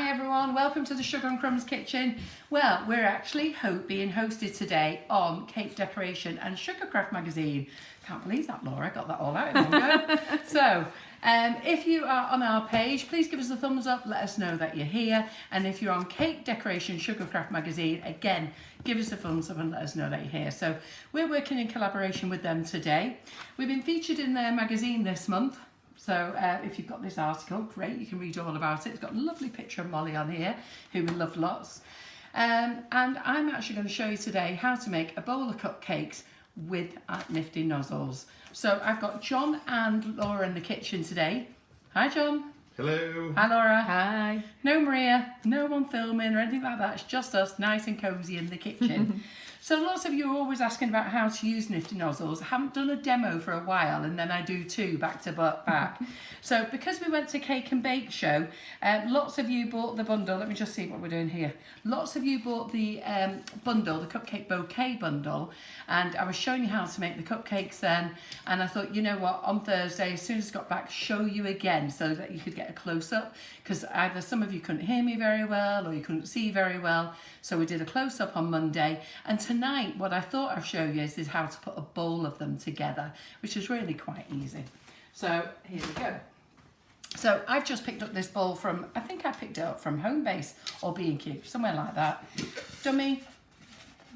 Hi everyone, welcome to the Sugar and Crumbs kitchen. Well, we're actually being hosted today on Cake Decoration and Sugarcraft magazine. Can't believe that, Laura, got that all out in one go. So, if you are on our page, please give us a thumbs up, let us know that you're here. And if you're on Cake Decoration Sugarcraft magazine, again, give us a thumbs up and let us know that you're here. So, we're working in collaboration with them today. We've been featured in their magazine this month. So if you've got this article, great, you can read all about it. It's got a lovely picture of Molly on here, who we love lots. And I'm actually going to show you today how to make a bowl of cupcakes with Nifty Nozzles. So I've got John and Laura in the kitchen today. Hi, John. Hello. Hi, Laura. Hi. No Maria, no one filming or anything like that. It's just us, nice and cosy in the kitchen. So lots of you are always asking about how to use Nifty Nozzles. I haven't done a demo for a while, and then I do two back to back. So because we went to Cake and Bake Show, lots of you bought the bundle. Let me just see what we're doing here. Lots of you bought the bundle, the cupcake bouquet bundle, and I was showing you how to make the cupcakes then. And I thought, you know what, on Thursday, as soon as I got back, show you again so that you could get a close-up, because either some of you couldn't hear me very well or you couldn't see very well. So we did a close-up on Monday, and tonight what I thought I'd show you is how to put a bowl of them together, which is really quite easy. So here we go. So I've just picked up this bowl from, I think I picked it up from Homebase or B&Q, somewhere like that. Dummy,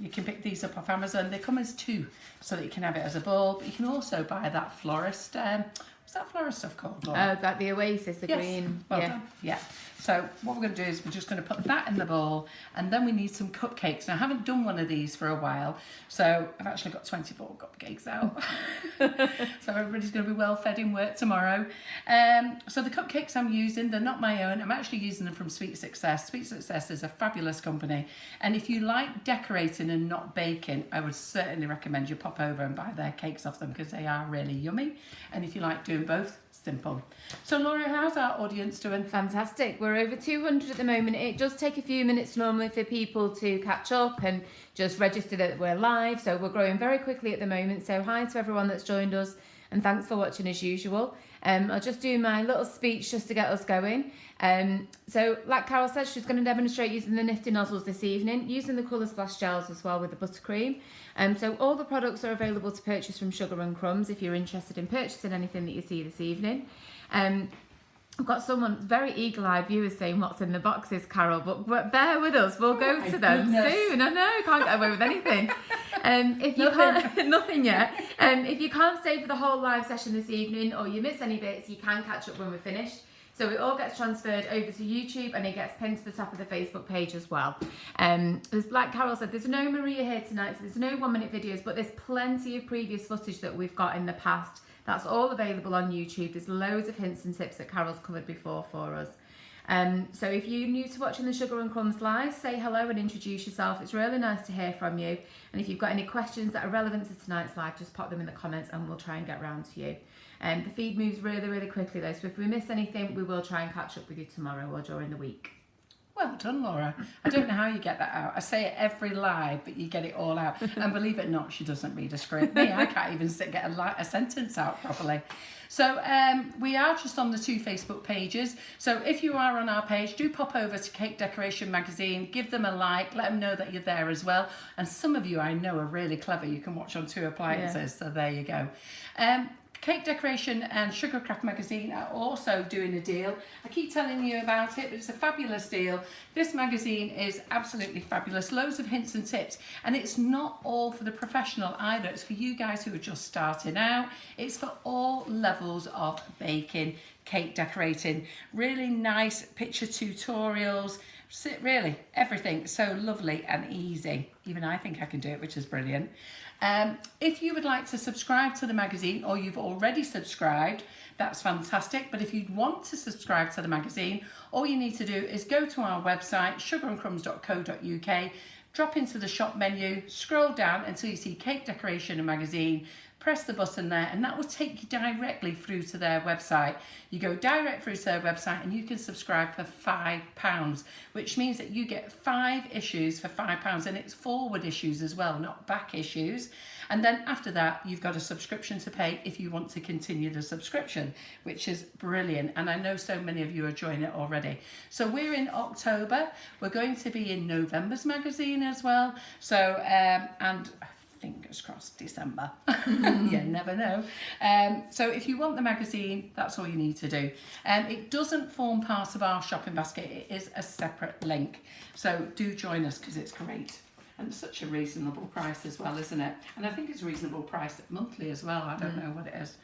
you can pick these up off Amazon. They come as two so that you can have it as a bowl, but you can also buy that florist, what's that florist stuff called, Laura? Oh, that the Oasis, the Yes. green. Well yeah. done. Yeah. So what we're going to do is we're just going to put that in the bowl, and then we need some cupcakes. Now I haven't done one of these for a while, so I've actually got 24 cupcakes out. So everybody's going to be well fed in work tomorrow. So the cupcakes I'm using, they're not my own. I'm actually using them from Sweet Success. Sweet Success is a fabulous company, and if you like decorating and not baking, I would certainly recommend you pop over and buy their cakes off them, because they are really yummy. And if you like doing both, simple. So Laura, how's our audience doing? Fantastic. We're over 200 at the moment. It does take a few minutes normally for people to catch up and just register that we're live. So we're growing very quickly at the moment. So hi to everyone that's joined us, and thanks for watching as usual. I'll just do my little speech just to get us going. So like Carol said, she's going to demonstrate using the Nifty Nozzles this evening, using the colour splash gels as well with the Buttercream. So all the products are available to purchase from Sugar and Crumbs if you're interested in purchasing anything that you see this evening. I've got someone, very eagle-eyed viewers saying what's in the boxes, Carol, but bear with us, we'll go to them soon. I know, can't get away with anything. If you can't, nothing yet. If you can't stay for the whole live session this evening, or you miss any bits, you can catch up when we're finished. So it all gets transferred over to YouTube, and it gets pinned to the top of the Facebook page as well. Like Carol said, there's no Maria here tonight, so there's no 1-minute videos, but there's plenty of previous footage that we've got in the past. That's all available on YouTube. There's loads of hints and tips that Carol's covered before for us. So if you're new to watching the Sugar and Crumbs live, say hello and introduce yourself. It's really nice to hear from you. And if you've got any questions that are relevant to tonight's live, just pop them in the comments and we'll try and get round to you. The feed moves really, really quickly though, so if we miss anything, we will try and catch up with you tomorrow or during the week. Well done, Laura. I don't know how you get that out. I say it every live, but you get it all out. And believe it or not, she doesn't read a script. Me, I can't even get a sentence out properly. So we are just on the 2 Facebook pages. So if you are on our page, do pop over to Cake Decoration Magazine, give them a like, let them know that you're there as well. And some of you I know are really clever. You can watch on 2 appliances, yeah. So there you go. Cake Decoration and Sugarcraft magazine are also doing a deal. I keep telling you about it, but it's a fabulous deal. This magazine is absolutely fabulous. Loads of hints and tips. And it's not all for the professional either. It's for you guys who are just starting out. It's for all levels of baking, cake decorating. Really nice picture tutorials. Really, everything so lovely and easy. Even I think I can do it, which is brilliant. If you would like to subscribe to the magazine, or you've already subscribed, that's fantastic. But if you want to subscribe to the magazine, all you need to do is go to our website, sugarandcrumbs.co.uk, drop into the shop menu, scroll down until you see Cake Decoration and Magazine, press the button there, and that will take you directly through to their website. You go direct through to their website and you can subscribe for £5, which means that you get 5 issues for £5, and it's forward issues as well, not back issues. And then after that, you've got a subscription to pay if you want to continue the subscription, which is brilliant. And I know so many of you are joining it already. So we're in October. We're going to be in November's magazine as well. So, and fingers crossed, December. You never know. So if you want the magazine, that's all you need to do. It doesn't form part of our shopping basket. It is a separate link. So do join us because it's great. And it's such a reasonable price as well, isn't it? And I think it's a reasonable price monthly as well. I don't know what it is.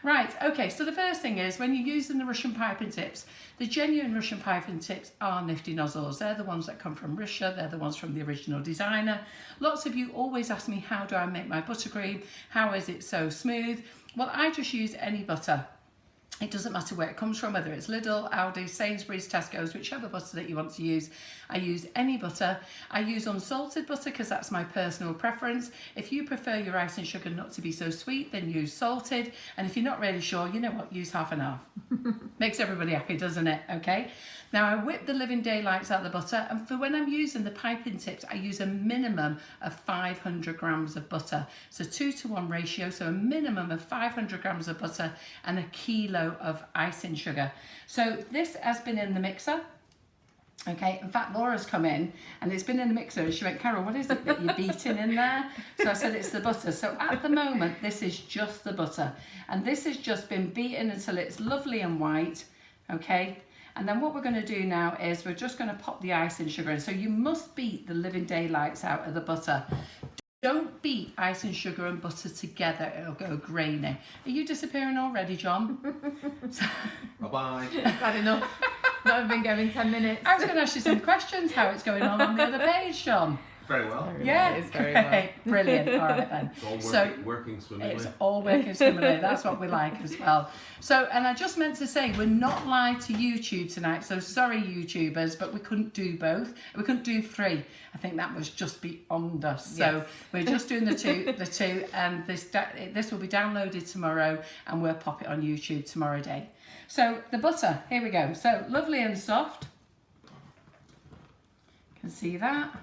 Right, okay, so the first thing is when you're using the Russian piping tips, the genuine Russian piping tips are Nifty Nozzles. They're the ones that come from Russia. They're the ones from the original designer. Lots of you always ask me, how do I make my buttercream? How is it so smooth? Well, I just use any butter. It doesn't matter where it comes from, whether it's Lidl, Aldi, Sainsbury's, Tesco's, whichever butter that you want to use. I use any butter. I use unsalted butter because that's my personal preference. If you prefer your icing sugar not to be so sweet, then use salted. And if you're not really sure, you know what, use half and half. Makes everybody happy, doesn't it? Okay. Now I whip the living daylights out of the butter, and for when I'm using the piping tips, I use a minimum of 500 grams of butter. So 2-to-1 ratio, so a minimum of 500 grams of butter and a kilo of icing sugar. So this has been in the mixer. Okay, in fact, Laura's come in and it's been in the mixer and she went, Carol, what is it that you're beating in there? So I said, it's the butter. So at the moment, this is just the butter. And this has just been beaten until it's lovely and white, okay? And then what we're going to do now is we're just going to pop the icing sugar in. So you must beat the living daylights out of the butter. Don't beat icing sugar and butter together, it'll go grainy. Are you disappearing already, John? Bye-bye. I've had enough. Not even going 10 minutes. I was going to ask you some questions, how it's going on the other page, John. Very well. Yeah, it is very well. Brilliant. All right then. It's all working swimmingly. It's all working swimmingly. That's what we like as well. So, and I just meant to say, we're not live to YouTube tonight. So sorry, YouTubers, but we couldn't do both. We couldn't do 3. I think that was just beyond us. So Yes. we're just doing the two, and this will be downloaded tomorrow, and we'll pop it on YouTube tomorrow day. So the butter, here we go. So lovely and soft. You can see that.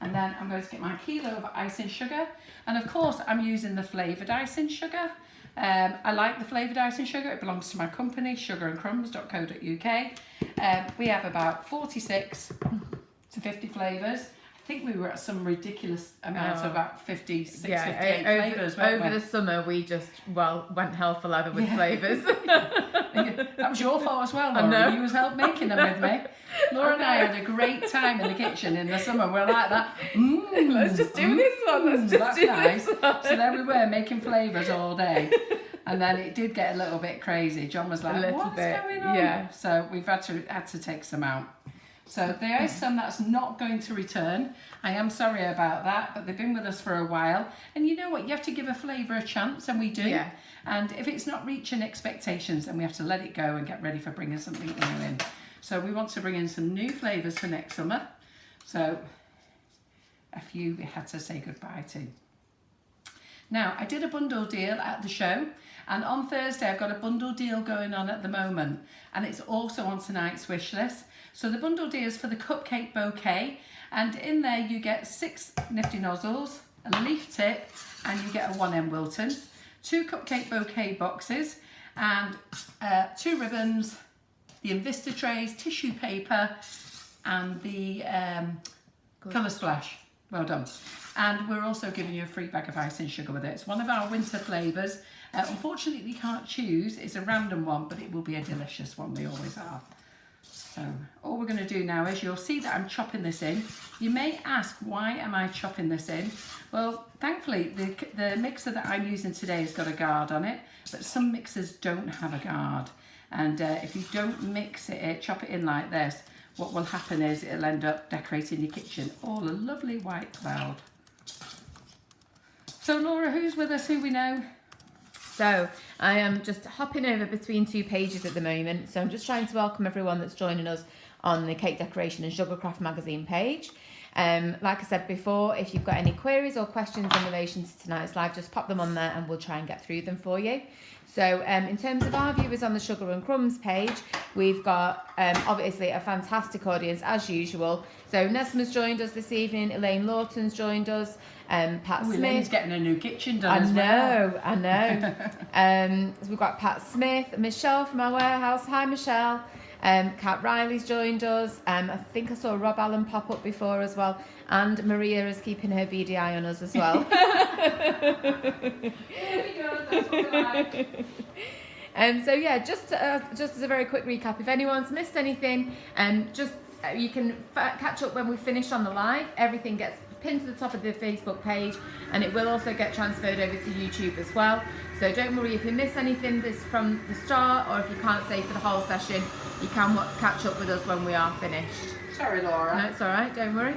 And then I'm going to get my kilo of icing sugar. And of course, I'm using the flavoured icing sugar. I like the flavoured icing sugar. It belongs to my company, sugarandcrumbs.co.uk. We have about 46 to 50 flavours. I think we were at some ridiculous amount of about 56, 58 flavours, weren't we? Over the summer, we just, went hell for leather with flavours. That was your fault as well, Laura. You was help making them with me. Laura and I had a great time in the kitchen in the summer. We're like that. Let's just do this one. Let's just that's do nice. this one. So there we were making flavours all day. And then it did get a little bit crazy. John was like, what's going on? Yeah. So we've had to take some out. So there is some that's not going to return. I am sorry about that, but they've been with us for a while. And you know what? You have to give a flavour a chance, and we do. Yeah. And if it's not reaching expectations, then we have to let it go and get ready for bringing something new in. So we want to bring in some new flavours for next summer. So a few we had to say goodbye to. Now, I did a bundle deal at the show, and on Thursday I've got a bundle deal going on at the moment, and it's also on tonight's wish list. So the bundle deal is for the cupcake bouquet, and in there you get 6 Nifty Nozzles, a leaf tip, and you get a 1M Wilton, 2 cupcake bouquet boxes, and 2 ribbons, the Invista trays, tissue paper, and the colour splash. Well done. And we're also giving you a free bag of icing sugar with it. It's one of our winter flavours. Unfortunately, you can't choose. It's a random one, but it will be a delicious one. They always are. So all we're going to do now is you'll see that I'm chopping this in. You may ask, why am I chopping this in? Well, thankfully, the mixer that I'm using today has got a guard on it, but some mixers don't have a guard. And if you don't mix it, chop it in like this, what will happen is it'll end up decorating your kitchen all a lovely white cloud. So Laura, who's with us, who we know? So I am just hopping over between 2 pages at the moment. So I'm just trying to welcome everyone that's joining us on the Cake Decoration and Sugarcraft magazine page. Like I said before, if you've got any queries or questions in relation to tonight's live, just pop them on there and we'll try and get through them for you. So in terms of our viewers on the Sugar and Crumbs page, we've got obviously a fantastic audience as usual. So Nesma's joined us this evening, Elaine Lawton's joined us, Pat Smith. Elaine's getting a new kitchen done as well. I know. So we've got Pat Smith, Michelle from our warehouse. Hi, Michelle. Kat Riley's joined us. I think I saw Rob Allen pop up before as well. And Maria is keeping her beady eye on us as well. Here we go, that's what we like. So yeah, just as a very quick recap, if anyone's missed anything, you can catch up when we finish on the live. Everything gets pinned to the top of the Facebook page, and it will also get transferred over to YouTube as well. So don't worry if you miss anything from the start, or if you can't stay for the whole session, you can catch up with us when we are finished. Sorry, Laura. No, it's all right. Don't worry.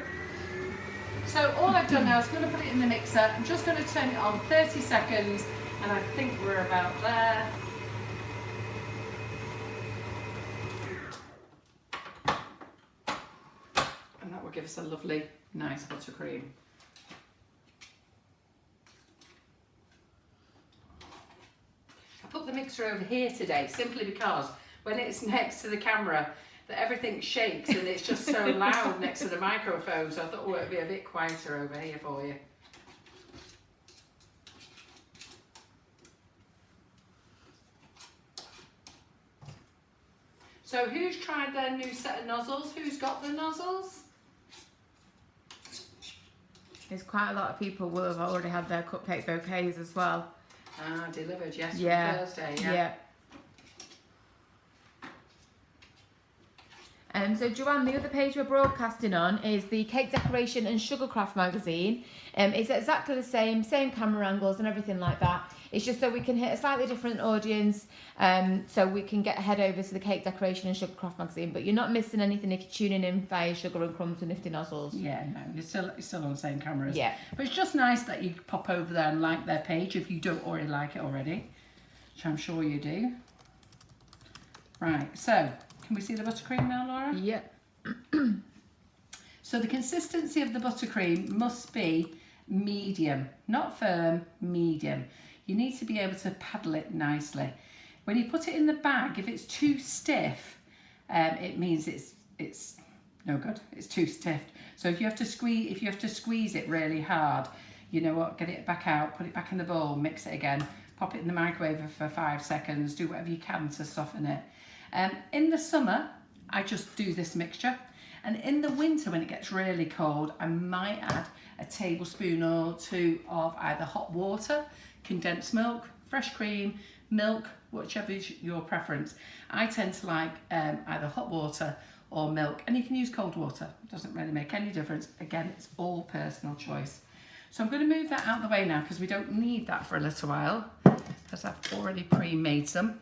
So all I've done now is going to put it in the mixer. I'm just going to turn it on 30 seconds, and I think we're about there. And that will give us a lovely, nice buttercream. I put the mixer over here today simply because when it's next to the camera, that everything shakes and it's just so loud next to the microphone, so I thought, oh, it'd be a bit quieter over here for you. So who's tried their new set of nozzles? Who's got the nozzles? There's quite a lot of people will have already had their cupcake bouquets as well. Ah, delivered, yes, Yeah. from Thursday, yeah. So Joanne, the other page we're broadcasting on is the Cake Decoration and Sugarcraft magazine. It's exactly the same camera angles and everything like that. It's just so we can hit a slightly different audience, so we can head over to the Cake Decoration and Sugarcraft magazine. But you're not missing anything if you're tuning in via Sugar and Crumbs and Nifty Nozzles. Yeah, no, you're still on the same cameras. Yeah. But it's just nice that you pop over there and like their page if you don't already like it already, which I'm sure you do. Right, so can we see the buttercream now, Laura? Yeah. So the consistency of the buttercream must be medium, not firm, medium. You need to be able to paddle it nicely. When you put it in the bag, if it's too stiff, it means it's no good. It's too stiff. So if you have to squeeze it really hard, you know what? Get it back out, put it back in the bowl, mix it again, pop it in the microwave for 5 seconds. Do whatever you can to soften it. In the summer, I just do this mixture. And in the winter, when it gets really cold, I might add a tablespoon or 2 of either hot water, condensed milk, fresh cream, milk, whichever is your preference. I tend to like either hot water or milk, and you can use cold water. It doesn't really make any difference. Again, it's all personal choice. So I'm going to move that out of the way now because we don't need that for a little while because I've already pre-made some.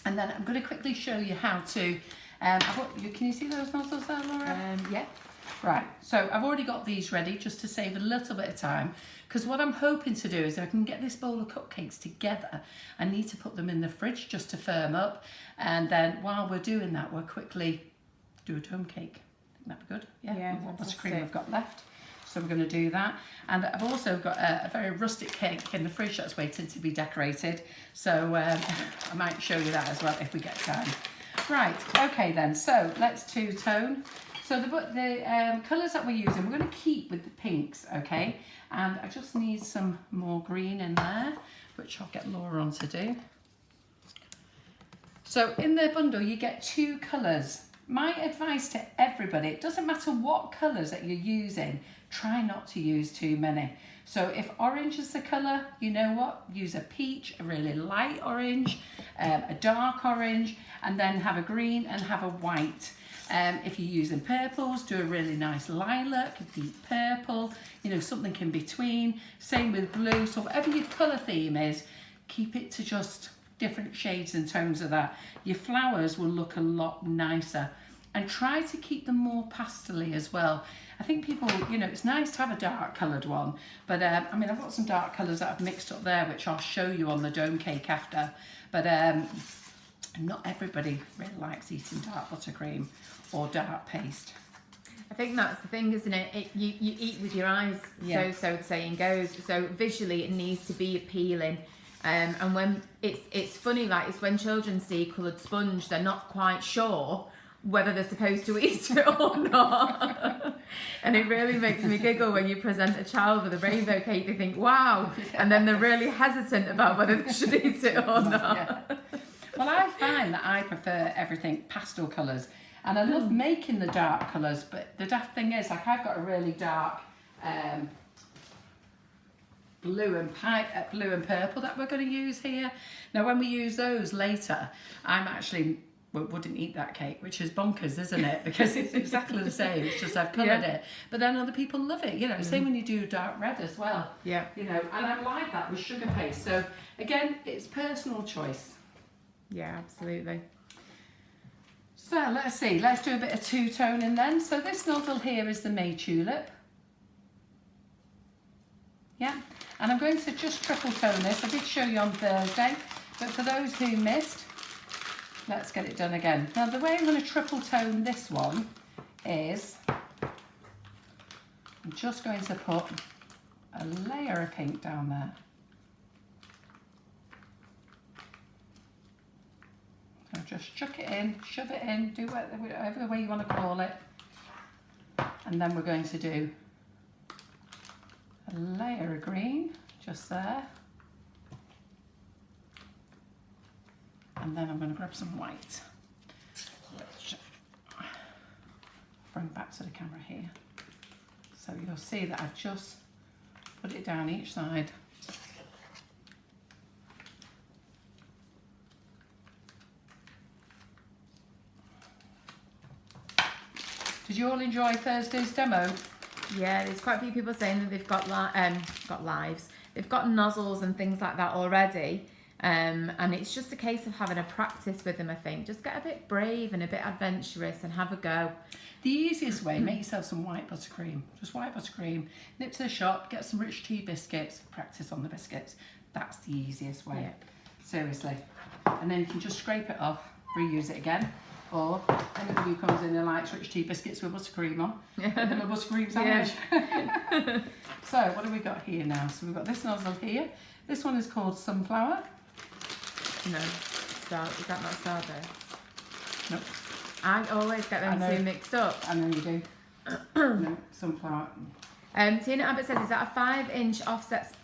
And then I'm going to quickly show you how to, can you see those nozzles there, Laura? Yeah. Right, so I've already got these ready just to save a little bit of time, because what I'm hoping to do is if I can get this bowl of cupcakes together, I need to put them in the fridge just to firm up, and then while we're doing that, we'll quickly do a dome cake. I think that'd be good. Yeah, What fantastic. buttercream I've got left. So we're going to do that. And I've also got a very rustic cake in the fridge that's waiting to be decorated. So I might show you that as well if we get time. Right, okay then, so let's two-tone. So the colours that we're using, we're going to keep with the pinks, okay? And I just need some more green in there, which I'll get Laura on to do. So in the bundle, you get 2 colours. My advice to everybody, it doesn't matter what colours that you're using, try not to use too many. So if orange is the colour, you know what? Use a peach, a really light orange, a dark orange, and then have a green and have a white. If you're using purples, do a really nice lilac, a deep purple, you know, something in between. Same with blue. So whatever your colour theme is, keep it to just different shades and tones of that. Your flowers will look a lot nicer. And try to keep them more pastel-y as well. I think people, you know, it's nice to have a dark coloured one, but I mean, I've got some dark colours that I've mixed up there, which I'll show you on the dome cake after. But not everybody really likes eating dark buttercream or dark paste. I think that's the thing, isn't it? You eat with your eyes, so the saying goes. So visually, it needs to be appealing. And when it's funny, like it's when children see coloured sponge, they're not quite sure whether they're supposed to eat it or not. And it really makes me giggle when you present a child with a rainbow cake. They think, wow, and then they're really hesitant about whether they should eat it or not. Yeah. Well, I find that I prefer everything pastel colours. And I love making the dark colours, but the daft thing is, like I've got a really dark blue and purple that we're going to use here. Now, when we use those later, wouldn't eat that cake, which is bonkers, isn't it? Because it's exactly the same. It's just I've coloured it. But then other people love it. You know, same when you do dark red as well. Yeah. You know, and I like that with sugar paste. So again, it's personal choice. Yeah, absolutely. So let's see, let's do a bit of two-toning then. So this nozzle here is the May Tulip. Yeah, and I'm going to just triple tone this. I did show you on Thursday, but for those who missed, let's get it done again. Now the way I'm going to triple tone this one is, I'm just going to put a layer of pink down there. So just chuck it in, shove it in, do whatever way you want to call it. And then we're going to do a layer of green, just there. And then I'm going to grab some white. Which I'll bring back to the camera here. So you'll see that I've just put it down each side. Did you all enjoy Thursday's demo? Yeah, there's quite a few people saying that they've got lives, they've got nozzles and things like that already, and it's just a case of having a practice with them. I think just get a bit brave and a bit adventurous and have a go. The easiest way, make yourself some white buttercream, just white buttercream, nip to the shop, get some rich tea biscuits, practice on the biscuits. That's the easiest way, seriously. And then you can just scrape it off, reuse it again. Or anybody who comes in and likes rich tea biscuits with buttercream on, and then a buttercream sandwich. Yeah. So what have we got here now? So we've got this nozzle here. This one is called Sunflower. No, is that not Starburst? Nope. I always get them two mixed up. I know you do. No, Sunflower. Tina Abbott says, is that a 5-inch offset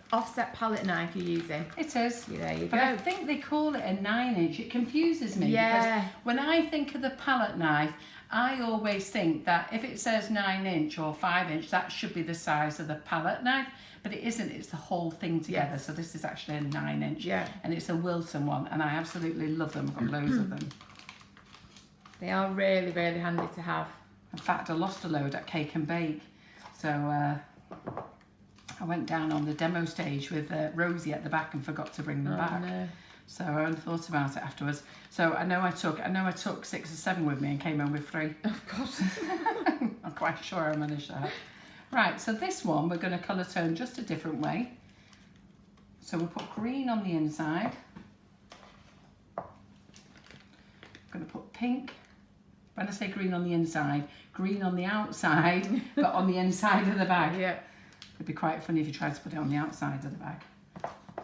palette knife you're using? It is. Yeah, there you but go. I think they call it a 9-inch. It confuses me because when I think of the palette knife, I always think that if it says 9-inch or 5-inch, that should be the size of the palette knife, but it isn't. It's the whole thing together. Yes. So this is actually a 9-inch. Yeah. And it's a Wilson one, and I absolutely love them. I've got loads of them. They are really, really handy to have. In fact, I lost a load at Cake and Bake, so I went down on the demo stage with Rosie at the back and forgot to bring them back. No. So I only thought about it afterwards. So I know I took 6 or 7 with me and came home with 3. Oh God. I'm quite sure I managed that. Right, so this one we're going to colour tone just a different way. So we'll put green on the inside. I'm going to put pink. When I say green on the inside, green on the outside, but on the inside of the bag. Yeah. It'd be quite funny if you tried to put it on the outside of the bag.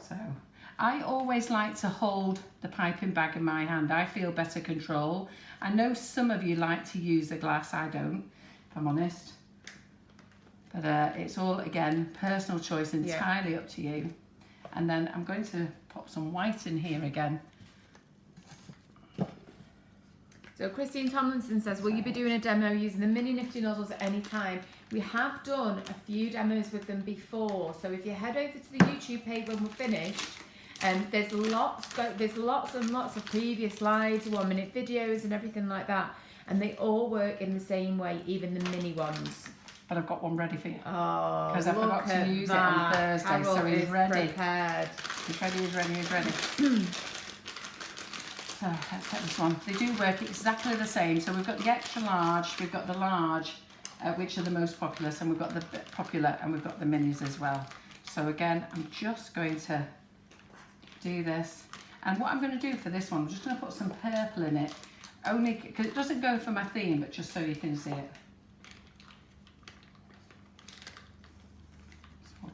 So I always like to hold the piping bag in my hand. I feel better control. I know some of you like to use a glass. I don't, if I'm honest. But it's all, again, personal choice, entirely up to you. And then I'm going to pop some white in here again. So Christine Tomlinson says, will you be doing a demo using the mini Nifty Nozzles at any time? We have done a few demos with them before. So if you head over to the YouTube page when we're finished, there's lots and lots of previous slides, 1-minute videos and everything like that. And they all work in the same way, even the mini ones. But I've got one ready for you. Oh, because I forgot to use it on Thursday, Carol so he's ready. Prepared. He's ready. So let's take this one. They do work exactly the same. So we've got the extra large, we've got the large, which are the most popular, and we've got the popular, and we've got the minis as well. So again, I'm just going to do this. And what I'm going to do for this one, I'm just going to put some purple in it, only because it doesn't go for my theme, but just so you can see it.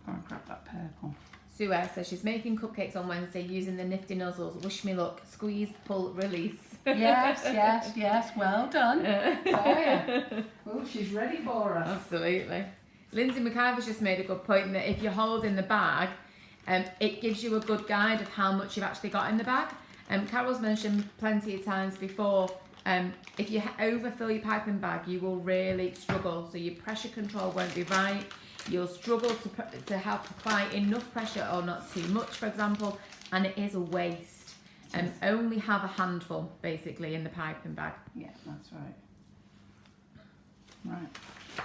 go and grab that purple. Sue says she's making cupcakes on Wednesday using the Nifty Nozzles. Wish me luck. Squeeze, pull, release. Yes. Well done. Oh, she's ready for us. Absolutely. Lindsay McIver's just made a good point that if you're holding the bag, it gives you a good guide of how much you've actually got in the bag. Carol's mentioned plenty of times before, if you overfill your piping bag, you will really struggle. So your pressure control won't be right. You'll struggle to have apply enough pressure or not too much, for example, and it is a waste. Only have a handful, basically, in the piping bag. Yeah, that's right. Right.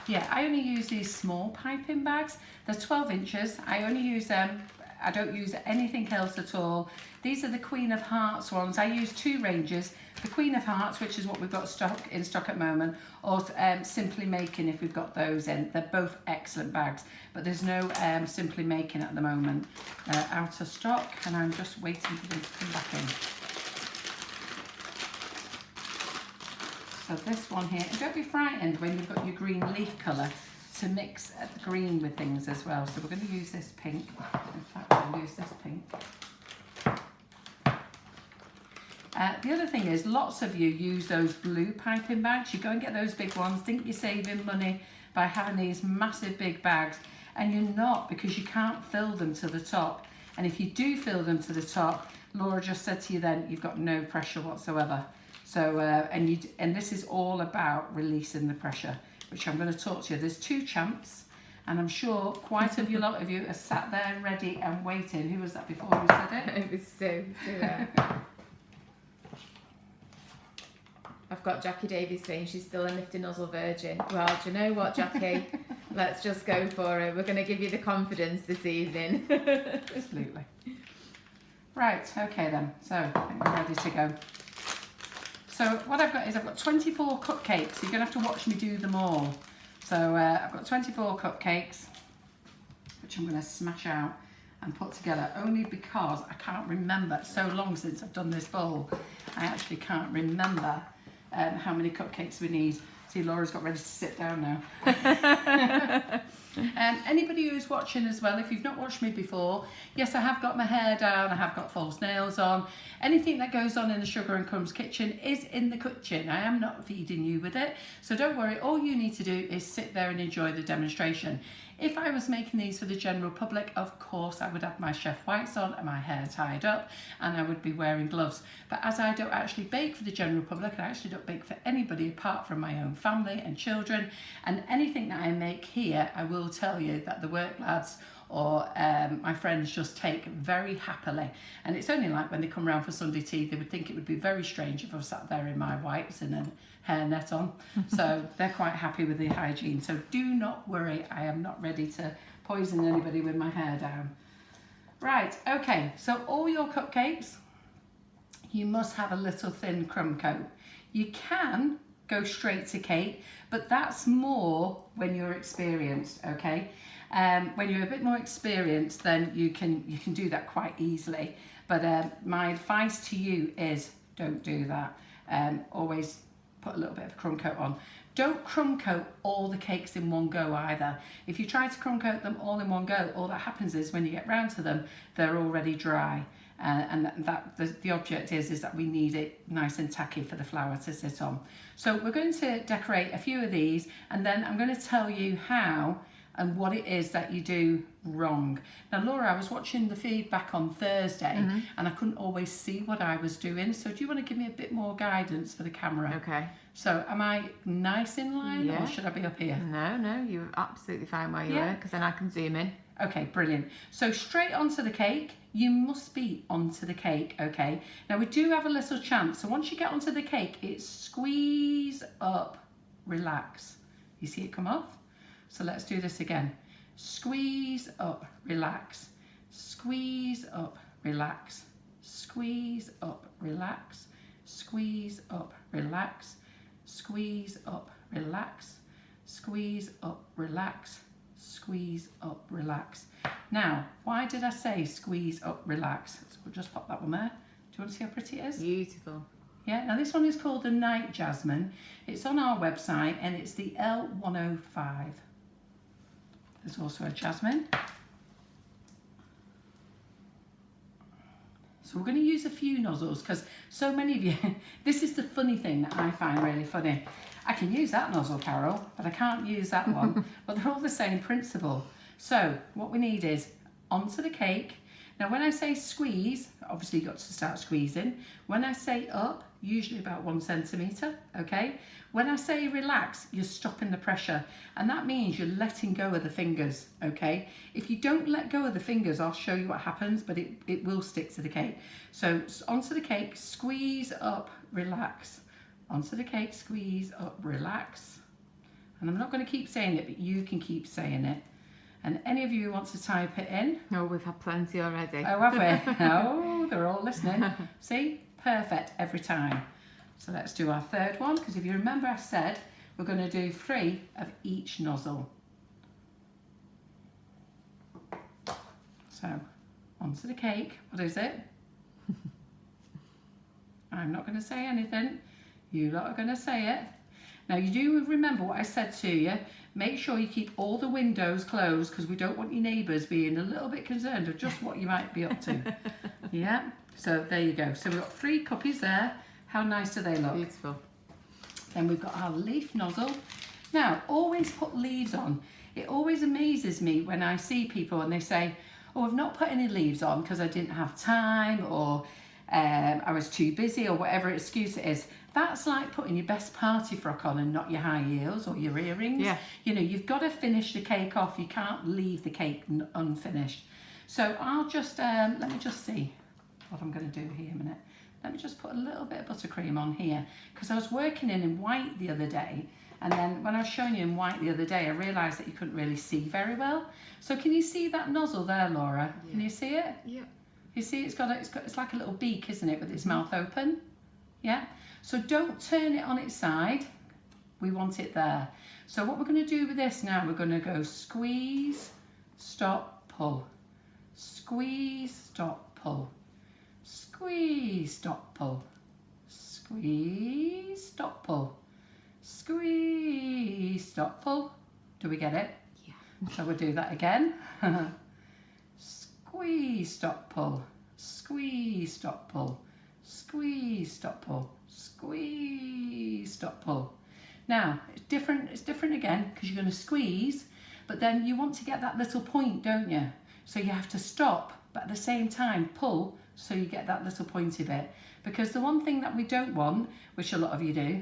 Yeah, I only use these small piping bags. They're 12 inches. I only use them. I don't use anything else at all. These are the Queen of Hearts ones. I use two ranges. The Queen of Hearts, which is what we've got in stock at the moment, or Simply Making if we've got those in. They're both excellent bags, but there's no Simply Making at the moment. Out of stock, and I'm just waiting for them to come back in. So this one here, and don't be frightened when you've got your green leaf colour to mix green with things as well. So we're going to use this pink. In fact, we're going to use this pink. The other thing is, lots of you use those blue piping bags. You go and get those big ones, think you're saving money by having these massive big bags, and you're not, because you can't fill them to the top. And if you do fill them to the top, Laura just said to you then, you've got no pressure whatsoever. So, and this is all about releasing the pressure, which I'm going to talk to you. There's two champs, and I'm sure quite a lot of you are sat there ready and waiting. Who was that before who said it? It was Sue. I've got Jackie Davies saying she's still a Nifty Nozzle virgin. Well, do you know what, Jackie? Let's just go for it. We're going to give you the confidence this evening. Absolutely. Right, okay then. So, I think we're ready to go. So what I've got is I've got 24 cupcakes. You're going to have to watch me do them all. So I've got 24 cupcakes, which I'm going to smash out and put together, only because I can't remember. It's so long since I've done this bowl, I actually can't remember how many cupcakes we need. See, Laura's got ready to sit down now. Anybody who's watching as well, if you've not watched me before, yes, I have got my hair down, I have got false nails on. Anything that goes on in the Sugar and Crumbs kitchen is in the kitchen. I am not feeding you with it. So don't worry, all you need to do is sit there and enjoy the demonstration. If I was making these for the general public, of course I would have my chef whites on and my hair tied up, and I would be wearing gloves. But as I don't actually bake for the general public, I actually don't bake for anybody apart from my own family and children, and anything that I make here, I will tell you that the work lads or my friends just take very happily. And it's only like when they come round for Sunday tea, they would think it would be very strange if I was sat there in my whites and a hairnet on. So they're quite happy with the hygiene. So do not worry, I am not ready to poison anybody with my hair down. Right, okay, so all your cupcakes, you must have a little thin crumb coat. You can go straight to cake, but that's more when you're experienced, okay? When you're a bit more experienced, then you can do that quite easily. But my advice to you is don't do that. Always put a little bit of crumb coat on. Don't crumb coat all the cakes in one go either. If you try to crumb coat them all in one go, all that happens is when you get round to them, they're already dry. And the object is that we need it nice and tacky for the flour to sit on. So we're going to decorate a few of these, and then I'm going to tell you how and what it is that you do wrong. Now, Laura, I was watching the feedback on Thursday, and I couldn't always see what I was doing. So do you want to give me a bit more guidance for the camera? Okay. So am I nice in line, or should I be up here? No, you're absolutely fine where you were, because then I can zoom in. Okay, brilliant. So straight onto the cake. You must be onto the cake, okay? Now we do have a little chance. So once you get onto the cake, it's squeeze up, relax. You see it come off? So let's do this again. Squeeze up, relax. Squeeze up, relax. Squeeze up, relax. Squeeze up, relax. Squeeze up, relax. Squeeze up, relax. Squeeze up, relax. Now, why did I say squeeze up, relax? So we'll just pop that one there. Do you want to see how pretty it is? Beautiful. Yeah, now this one is called the Night Jasmine. It's on our website and it's the L105. There's also a jasmine. So we're going to use a few nozzles because so many of you, this is the funny thing that I find really funny. I can use that nozzle, Carol, but I can't use that one. But they're all the same principle. So what we need is onto the cake. Now when I say squeeze, obviously you've got to start squeezing. When I say up, usually about 1 centimetre, okay? When I say relax, you're stopping the pressure, and that means you're letting go of the fingers, okay? If you don't let go of the fingers, I'll show you what happens, but it will stick to the cake. So onto the cake, squeeze up, relax. Onto the cake, squeeze up, relax. And I'm not going to keep saying it, but you can keep saying it. And any of you who want to type it in? Oh, we've had plenty already. Oh, have we? Oh, they're all listening. See? Perfect every time. So let's do our third one, because if you remember I said we're going to do 3 of each nozzle. So, onto the cake. What is it? I'm not going to say anything. You lot are going to say it. Now you do remember what I said to you. Make sure you keep all the windows closed because we don't want your neighbours being a little bit concerned of just what you might be up to. Yeah, so there you go. So we've got 3 cuppies there. How nice do they look? Beautiful. Then we've got our leaf nozzle. Now, always put leaves on. It always amazes me when I see people and they say, oh, I've not put any leaves on because I didn't have time, or I was too busy, or whatever excuse it is. That's like putting your best party frock on and not your high heels or your earrings. Yeah. You know, you've got to finish the cake off. You can't leave the cake unfinished. So I'll just, let me just see what I'm going to do here a minute. Let me just put a little bit of buttercream on here, because I was working in white the other day, and then when I was showing you in white the other day, I realised that you couldn't really see very well. So can you see that nozzle there, Laura? Yeah. Can you see it? Yeah. You see it's like a little beak, isn't it, with its mouth open? Yeah? So don't turn it on its side. We want it there. So what we're going to do with this now, we're going to go squeeze, stop, pull. Squeeze, stop, pull. Squeeze, stop, pull. Squeeze, stop, pull. Squeeze, stop, pull. Do we get it? Yeah. So we'll do that again. Squeeze, stop, pull. Squeeze, stop, pull. Squeeze, stop, pull. Squeeze, stop, pull. Now, it's different again, because you're going to squeeze, but then you want to get that little point, don't you? So you have to stop, but at the same time pull, so you get that little pointy bit. Because the one thing that we don't want, which a lot of you do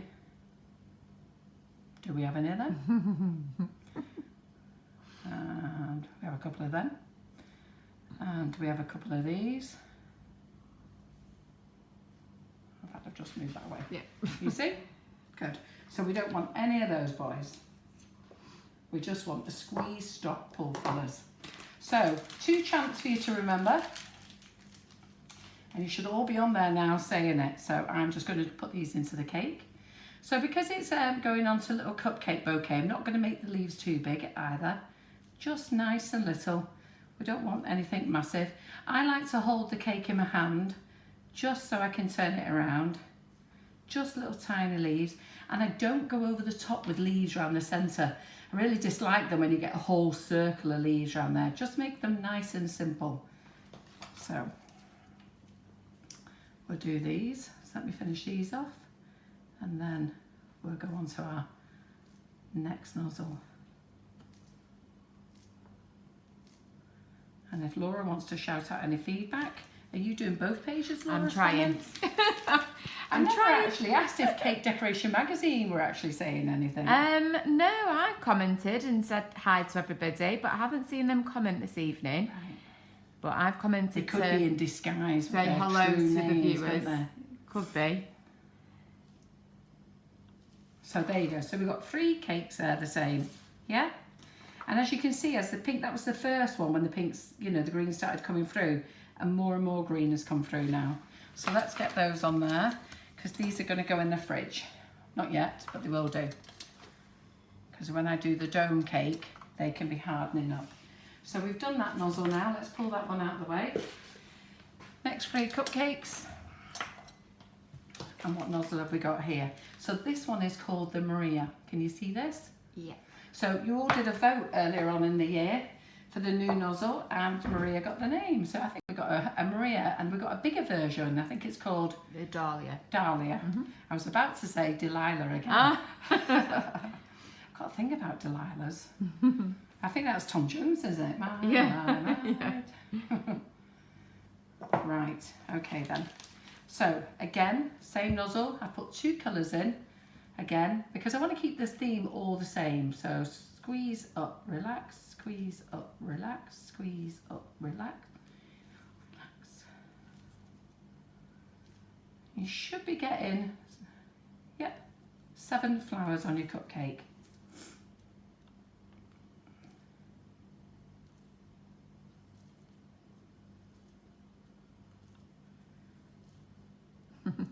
we have any of them? And we have a couple of them. And we have a couple of these. In fact, I've just moved that way. Yeah. You see? Good. So we don't want any of those, boys. We just want the squeeze, stop, pull fillers. So 2 chants for you to remember. And you should all be on there now saying it. So I'm just going to put these into the cake. So because it's going on to a little cupcake bouquet, I'm not going to make the leaves too big either. Just nice and little. We don't want anything massive. I like to hold the cake in my hand just so I can turn it around. Just little tiny leaves. And I don't go over the top with leaves around the centre. I really dislike them when you get a whole circle of leaves around there. Just make them nice and simple. So we'll do these. So let me finish these off. And then we'll go on to our next nozzle. And if Laura wants to shout out any feedback, are you doing both pages, Laura? I'm trying. I never actually asked if Cake Decoration Magazine were actually saying anything. No, I've commented and said hi to everybody, but I haven't seen them comment this evening. Right. But I've commented They could be in disguise. say hello to the names, viewers. couldn't they? Could be. So there you go. So we've got 3 cakes there the same. Yeah? And as you can see, as the pink, that was the first one when the pinks, you know, the green started coming through, and more green has come through now. So let's get those on there, because these are going to go in the fridge. Not yet, but they will do. Because when I do the dome cake, they can be hardening up. So we've done that nozzle now. Let's pull that one out of the way. Next 3 cupcakes. And what nozzle have we got here? So this one is called the Maria. Can you see this? Yeah. So you all did a vote earlier on in the year for the new nozzle, and Maria got the name. So I think We've got a Maria, and we've got a bigger version. I think it's called The Dahlia. Dahlia. I was about to say Delilah again. I've got to think about Delilah's. I think that's Tom Jones, isn't it? Yeah. Right, okay then. So again, same nozzle. I put 2 colours in again because I want to keep the theme all the same. So squeeze up, relax, squeeze up, relax, squeeze up, relax, relax. You should be getting, 7 flowers on your cupcake.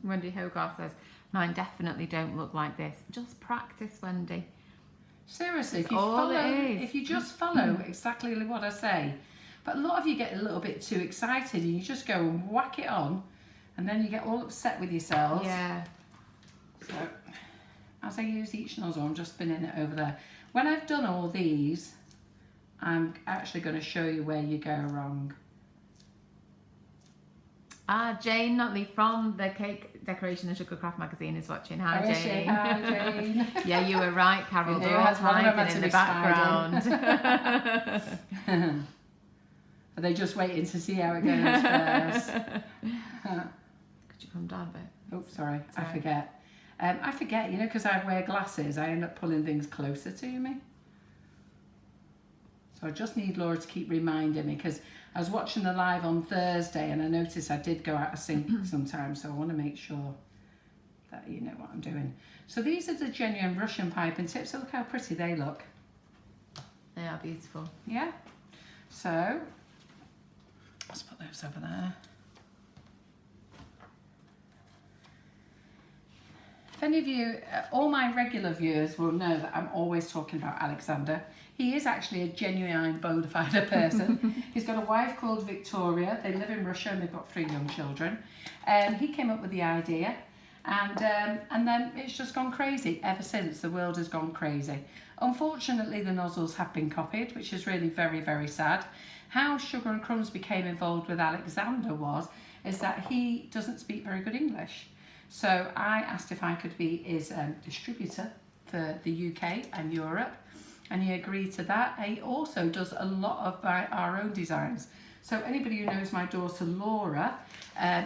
Wendy Hogarth says, mine definitely don't look like this. Just practice, Wendy. Seriously, if you just follow exactly what I say. But a lot of you get a little bit too excited and you just go and whack it on and then you get all upset with yourselves. Yeah. So as I use each nozzle, I'm just spinning it over there. When I've done all these, I'm actually going to show you where you go wrong. Jane Notley from the Cake Decoration and Sugar Craft magazine is watching. Hi, Jane. Hi, Jane. Yeah, you were right, Carol. They're all hiding in the background. Are they just waiting to see how it goes first? Could you come down a bit? Oh, sorry. I forget. I forget, because I wear glasses, I end up pulling things closer to me. So I just need Laura to keep reminding me, because I was watching the live on Thursday and I noticed I did go out of sync sometimes, so I want to make sure that you know what I'm doing. So these are the genuine Russian piping tips. So look how pretty they look. They are beautiful. Yeah. So let's put those over there. If any of you, all my regular viewers will know that I'm always talking about Alexander. He is actually a genuine bona fide person. He's got a wife called Victoria. They live in Russia and they've got 3 young children. He came up with the idea and then it's just gone crazy ever since. The world has gone crazy. Unfortunately, the nozzles have been copied, which is really very, very sad. How Sugar and Crumbs became involved with Alexander is that he doesn't speak very good English. So I asked if I could be his distributor for the UK and Europe, and he agreed to that. He also does a lot of our own designs. So anybody who knows my daughter Laura,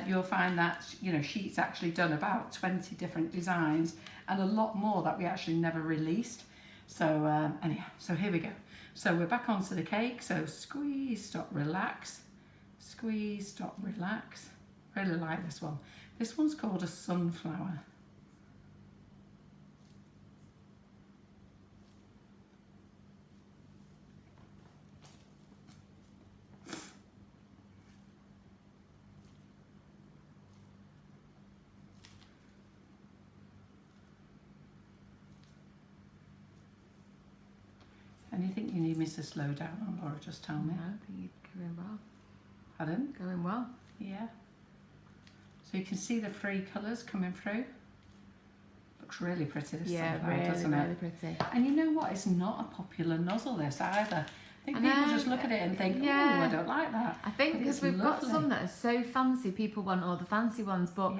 you'll find that she's actually done about 20 different designs and a lot more that we actually never released. So anyhow, so here we go. So we're back onto the cake. So squeeze, stop, relax. Squeeze, stop, relax. Really like this one. This one's called a sunflower. Anything you need me to slow down on, Laura, just tell me. No, I think you're going well. Pardon? Going well. Yeah. So you can see the 3 colours coming through. Looks really pretty, this sunflower, doesn't it? really pretty. And you know what? It's not a popular nozzle, this either. I think people just look at it and think, oh, I don't like that. I think because we've got some that are so fancy, people want all the fancy ones, but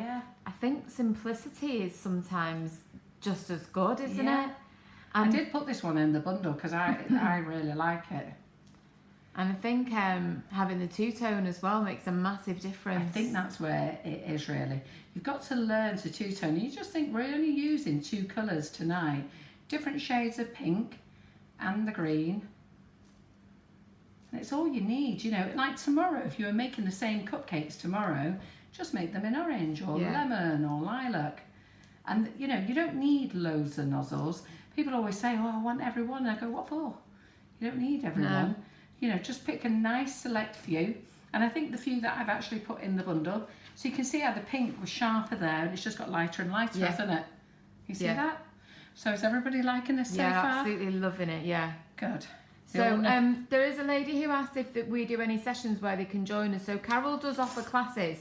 I think simplicity is sometimes just as good, isn't it? And I did put this one in the bundle because I really like it. And I think having the 2-tone as well makes a massive difference. I think that's where it is really. You've got to learn to 2-tone. You just think we're only using 2 colours tonight. Different shades of pink and the green. And it's all you need, like tomorrow, if you were making the same cupcakes tomorrow, just make them in orange or lemon or lilac. And you don't need loads of nozzles. People always say, oh, I want everyone. And I go, what for? You don't need everyone. No. Just pick a nice select few. And I think the few that I've actually put in the bundle, so you can see how the pink was sharper there and it's just got lighter and lighter, hasn't it? You see that? So is everybody liking this so far? Yeah, absolutely loving it, yeah. Good. So there is a lady who asked if we do any sessions where they can join us. So Carol does offer classes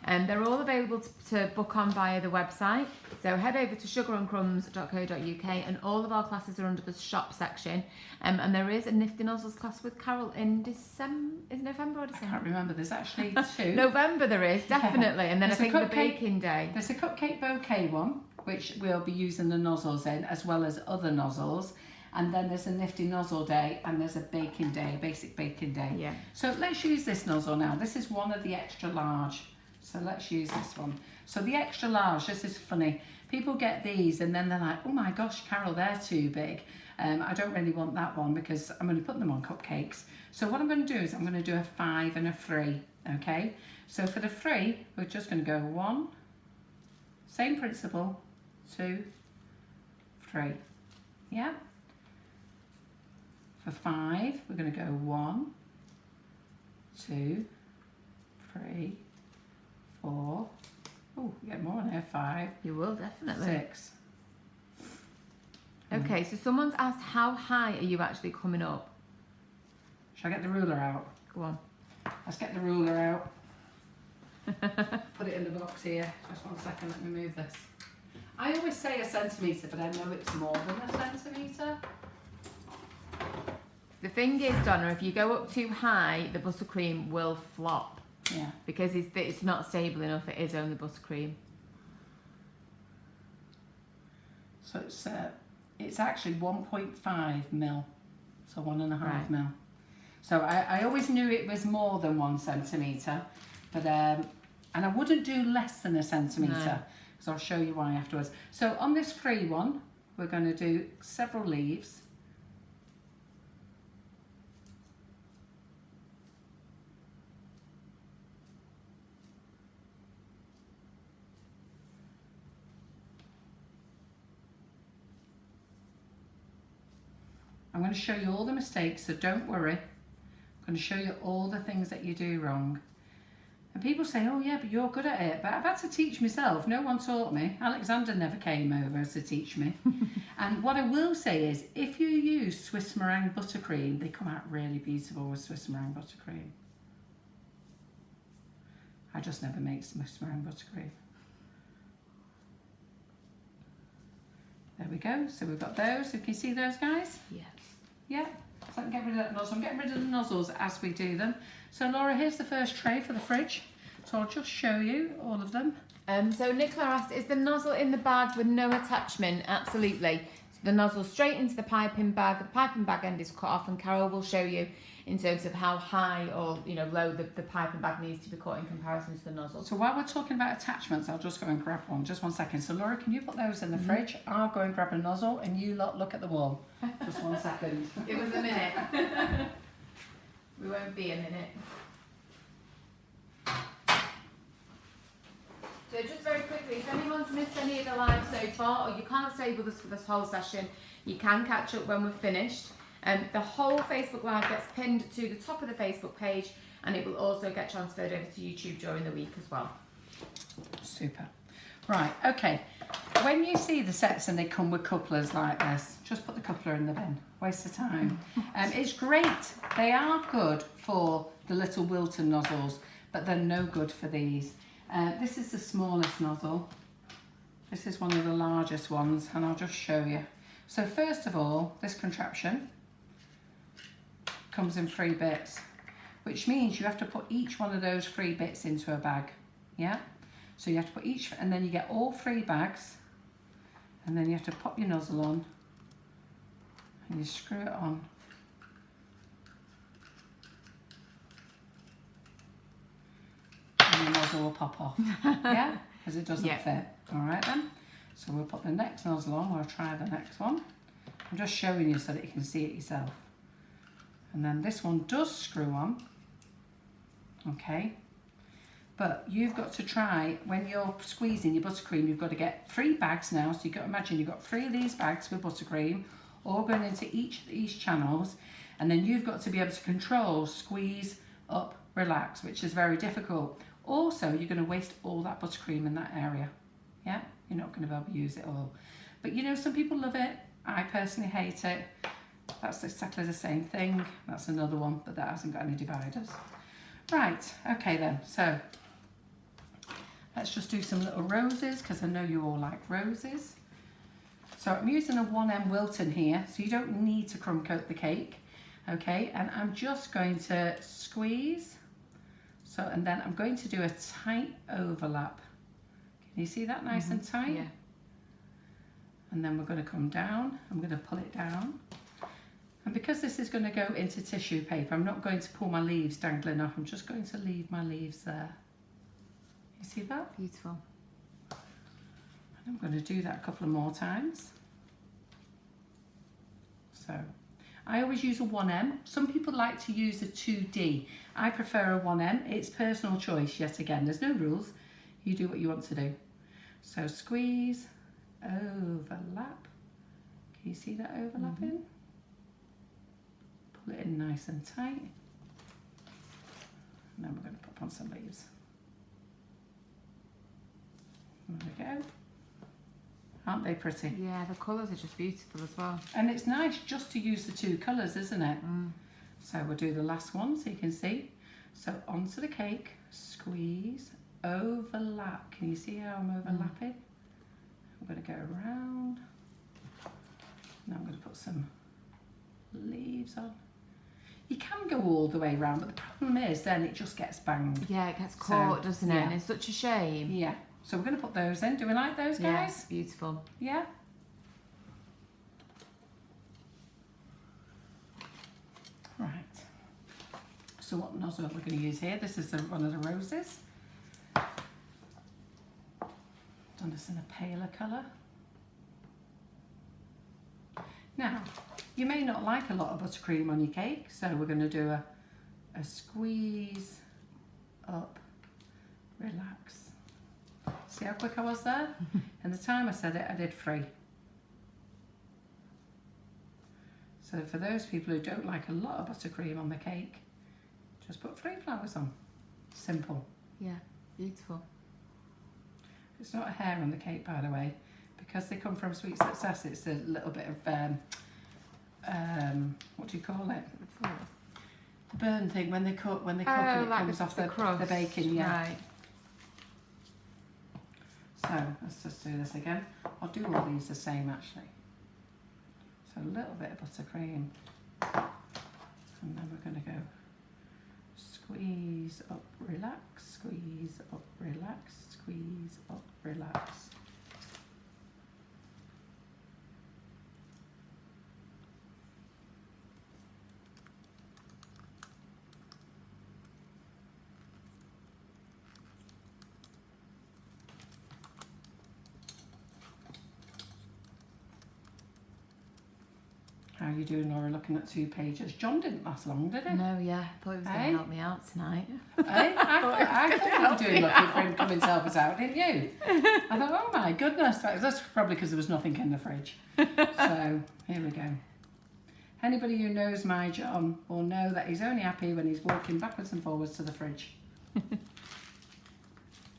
And they're all available to book on via the website. So head over to sugarandcrumbs.co.uk, and all of our classes are under the shop section. And there is a Nifty Nozzles class with Carol in December. Is it November or December? I can't remember. There's actually 2. November there is, definitely. And then There's I think a the cupcake- baking day. There's a cupcake bouquet one, which we'll be using the nozzles in, as well as other nozzles. And then there's a Nifty Nozzle day, and there's a baking day, basic baking day. Yeah. So let's use this nozzle now. This is one of the extra large. So let's use this one. So the extra large, this is funny. People get these and then they're like, oh my gosh, Carol, they're too big. I don't really want that one because I'm going to put them on cupcakes. So what I'm going to do is I'm going to do a 5 and a 3, okay? So for the 3, we're just going to go 1, same principle, 2, 3, yeah? For 5, we're going to go 1, 2, 3, 4. Oh, you get more in there. 5. You will, definitely. 6. Okay, so someone's asked, how high are you actually coming up? Shall I get the ruler out? Go on. Let's get the ruler out. Put it in the box here. Just 1 second, let me move this. I always say a centimetre, but I know it's more than a centimetre. The thing is, Donna, if you go up too high, the buttercream will flop. Yeah. Because it's not stable enough, it is only buttercream. So it's actually 1.5 mil. So 1.5 Right. mil. So I always knew it was more than 1 centimetre, but and I wouldn't do less than a centimetre, No. because I'll show you why afterwards. So on this free one, we're going to do several leaves. I'm going to show you all the mistakes, so don't worry. I'm going to show you all the things that you do wrong. And people say, oh yeah, but you're good at it. But I've had to teach myself. No one taught me. Alexander never came over to teach me. And what I will say is, if you use Swiss meringue buttercream, they come out really beautiful with Swiss meringue buttercream. I just never make Swiss meringue buttercream. There we go. So we've got those. Can you see those, guys? Yes. Yeah. So I can get rid of that nozzle. I'm getting rid of the nozzles as we do them. So Laura, here's the first tray for the fridge. So I'll just show you all of them. So Nicola asked, is the nozzle in the bag with no attachment? Absolutely. So the nozzle straight into the piping bag. The piping bag end is cut off, and Carol will show you in terms of how high or low the piping bag needs to be cut in comparison to the nozzle. So while we're talking about attachments, I'll just go and grab one. Just 1 second. So Laura, can you put those in the fridge? I'll go and grab a nozzle, and you lot look at the wall. Just 1 second. Give us a minute. We won't be a minute. So just very quickly, if anyone's missed any of the live so far, or you can't stay with us for this whole session, you can catch up when we're finished. The whole Facebook Live gets pinned to the top of the Facebook page, and it will also get transferred over to YouTube during the week as well. Super. Right, okay. When you see the sets and they come with couplers like this, just put the coupler in the bin. Waste of time. It's great. They are good for the little Wilton nozzles, but they're no good for these. This is the smallest nozzle. This is one of the largest ones, and I'll just show you. So first of all, this contraption comes in 3 bits, which means you have to put each one of those 3 bits into a bag. Yeah? So you have to put each, and then you get all 3 bags, and then you have to pop your nozzle on, and you screw it on. And the nozzle will pop off. Yeah? Because it doesn't fit. Alright then. So we'll put the next nozzle on. We'll try the next one. I'm just showing you so that you can see it yourself. And then this one does screw on. Okay. But you've got to try, when you're squeezing your buttercream, you've got to get 3 bags now. So you've got to imagine you've got 3 of these bags with buttercream, all going into each of these channels. And then you've got to be able to control, squeeze, up, relax, which is very difficult. Also, you're going to waste all that buttercream in that area. Yeah? You're not going to be able to use it all. But some people love it. I personally hate it. That's exactly the same thing. That's another one, but that hasn't got any dividers. Right, okay then. So, Let's just do some little roses because I know you all like roses. So I'm using a 1M Wilton here, so you don't need to crumb coat the cake. Okay, and I'm just going to squeeze. So, and then I'm going to do a tight overlap. Can you see that nice and tight? Yeah. And then we're going to come down. I'm going to pull it down. And because this is going to go into tissue paper, I'm not going to pull my leaves dangling off. I'm just going to leave my leaves there. You see that? Beautiful. And I'm going to do that a couple of more times. So, I always use a 1M. Some people like to use a 2D. I prefer a 1M. It's personal choice, yet again. There's no rules. You do what you want to do. So, squeeze, overlap. Can you see that overlapping? Pull it in nice and tight. And then we're going to pop on some leaves. There we go. Aren't they pretty? Yeah, the colours are just beautiful as well. And it's nice just to use the two colours, isn't it? So we'll do the last one so you can see. So onto the cake, squeeze, overlap. Can you see how I'm overlapping? I'm going to go around. Now I'm going to put some leaves on. You can go all the way around, but the problem is then it just gets banged. Yeah, it gets caught, doesn't it? yeah. And it's such a shame. Yeah. So we're going to put those in. Do we like those, guys? Yes, beautiful. Yeah. Right. So what nozzle we're going to use here? This is one of the roses. Done this in a paler colour. Now, you may not like a lot of buttercream on your cake, so we're going to do a squeeze up, relax. See how quick I was there? And the time I said it, I did 3. So for those people who don't like a lot of buttercream on the cake, just put 3 flowers on. Simple. Yeah, beautiful. It's not a hair on the cake, by the way, because they come from Sweet Success. It's a little bit of what do you call it? The burn thing when they cook and it comes off the bacon. Yeah. Right. So let's just do this again. I'll do all these the same actually. So a little bit of buttercream, and then we're going to go squeeze up, relax, squeeze up, relax, squeeze up, relax. How are you doing, Laura, looking at 2 pages? John didn't last long, did he? No, yeah, I thought he was going to help me out tonight. I thought you were doing lucky for him coming to help us out, didn't you? I thought, oh my goodness, that's probably because there was nothing in the fridge. So, here we go. Anybody who knows my John will know that he's only happy when he's walking backwards and forwards to the fridge.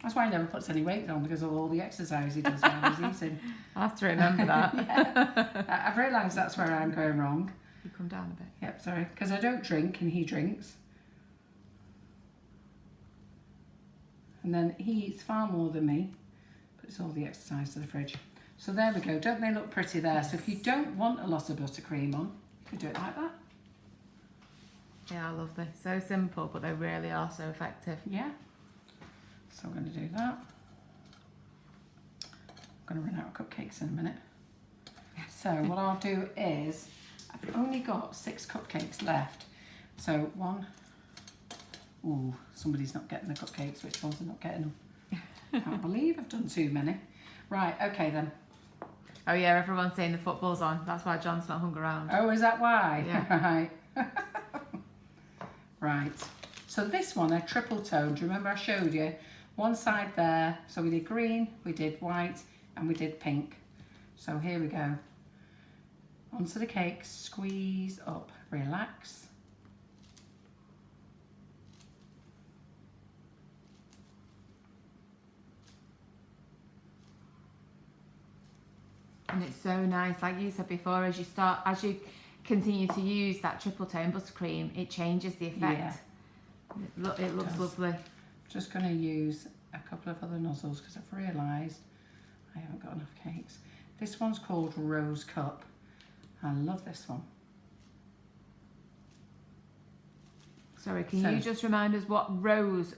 That's why he never puts any weight on, because of all the exercise he does while he's eating. I'll have to remember that. Yeah. I've realised that's where I'm going wrong. You come down a bit. Yep, sorry. Because I don't drink and he drinks. And then he eats far more than me. But it's all the exercise to the fridge. So there we go. Don't they look pretty there? Yes. So if you don't want a lot of buttercream on, you could do it like that. Yeah, I love this. So simple, but they really are so effective. Yeah. So we're going to do that. I'm going to run out of cupcakes in a minute. So what I'll do is, I've only got 6 cupcakes left. So 1, ooh, somebody's not getting the cupcakes. Which ones are not getting them? Can't believe I've done too many. Right, okay then. Oh yeah, everyone's saying the football's on. That's why John's not hung around. Oh, is that why? Yeah. Right. Right. So this one, I triple toned. Do you remember I showed you? One side there. So we did green, we did white, and we did pink. So here we go. Onto the cake, squeeze up, relax. And it's so nice, like you said before, as you continue to use that triple tone buttercream, it changes the effect. Yeah. It looks does. lovely. Just going to use a couple couple of other nozzles because I've realised I haven't got enough cakes. This one's called Rose Cup. I love this one. Sorry, can you just remind us what rose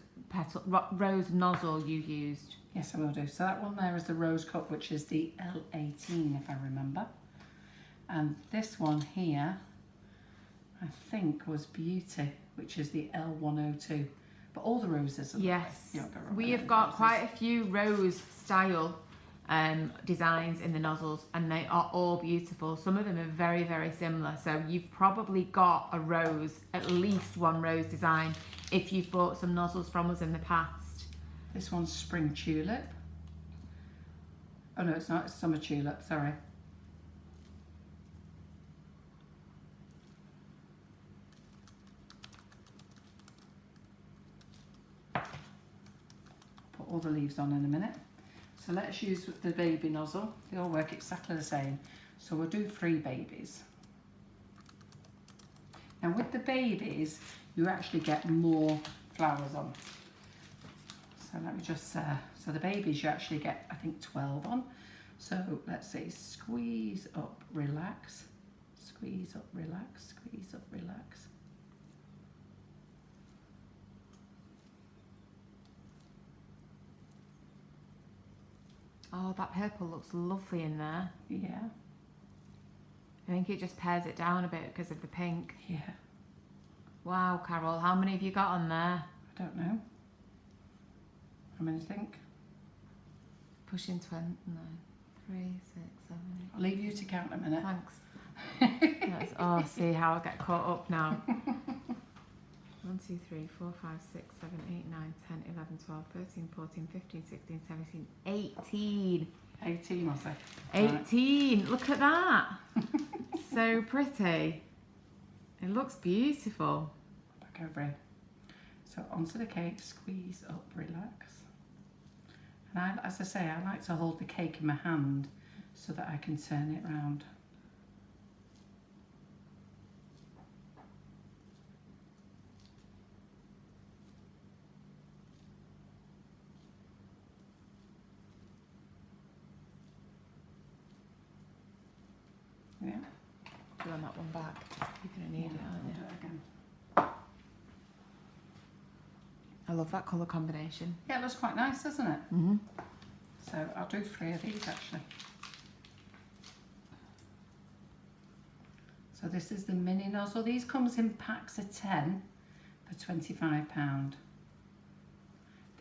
nozzle you used? Yes, I will do. So that one there is the Rose Cup, which is the L18, if I remember. And this one here, I think, was Beauty, which is the L102. But all the roses are yes. lovely. We have got quite a few rose style designs in the nozzles, and they are all beautiful. Some of them are very, very similar. So you've probably got a rose, at least one rose design, if you've bought some nozzles from us in the past. This one's Spring Tulip. Oh no, it's not, it's Summer Tulip, sorry. Put all the leaves on in a minute. So let's use the baby nozzle. They all work exactly the same. So we'll do 3 babies. Now with the babies, you actually get more flowers on. So let me just, so the babies you actually get, I think, 12 on. So let's see, squeeze up, relax, squeeze up, relax, squeeze up, relax. Oh, that purple looks lovely in there. Yeah. I think it just pares it down a bit because of the pink. Yeah. Wow, Carol, how many have you got on there? I don't know. How many do you think? Pushing 20, no. 3, 6, 7, 8. I'll leave you to count a minute. Thanks. Oh, see how I get caught up now. 1, 2, 3, 4, 5, 6, 7, 8, 9, 10, 11, 12, 13, 14, 15, 16, 17, 18. 18, I'll say. 18. Right. Look at that. So pretty. It looks beautiful. Back over here. So onto the cake, squeeze up, relax. And as I say, I like to hold the cake in my hand so that I can turn it round. Yeah. Do on that one back. You're going to need it, aren't you? Do it again. I love that colour combination. Yeah, it looks quite nice, doesn't it? Mm-hmm. So I'll do 3 of these actually. So this is the mini nozzle. These comes in packs of 10 for £25.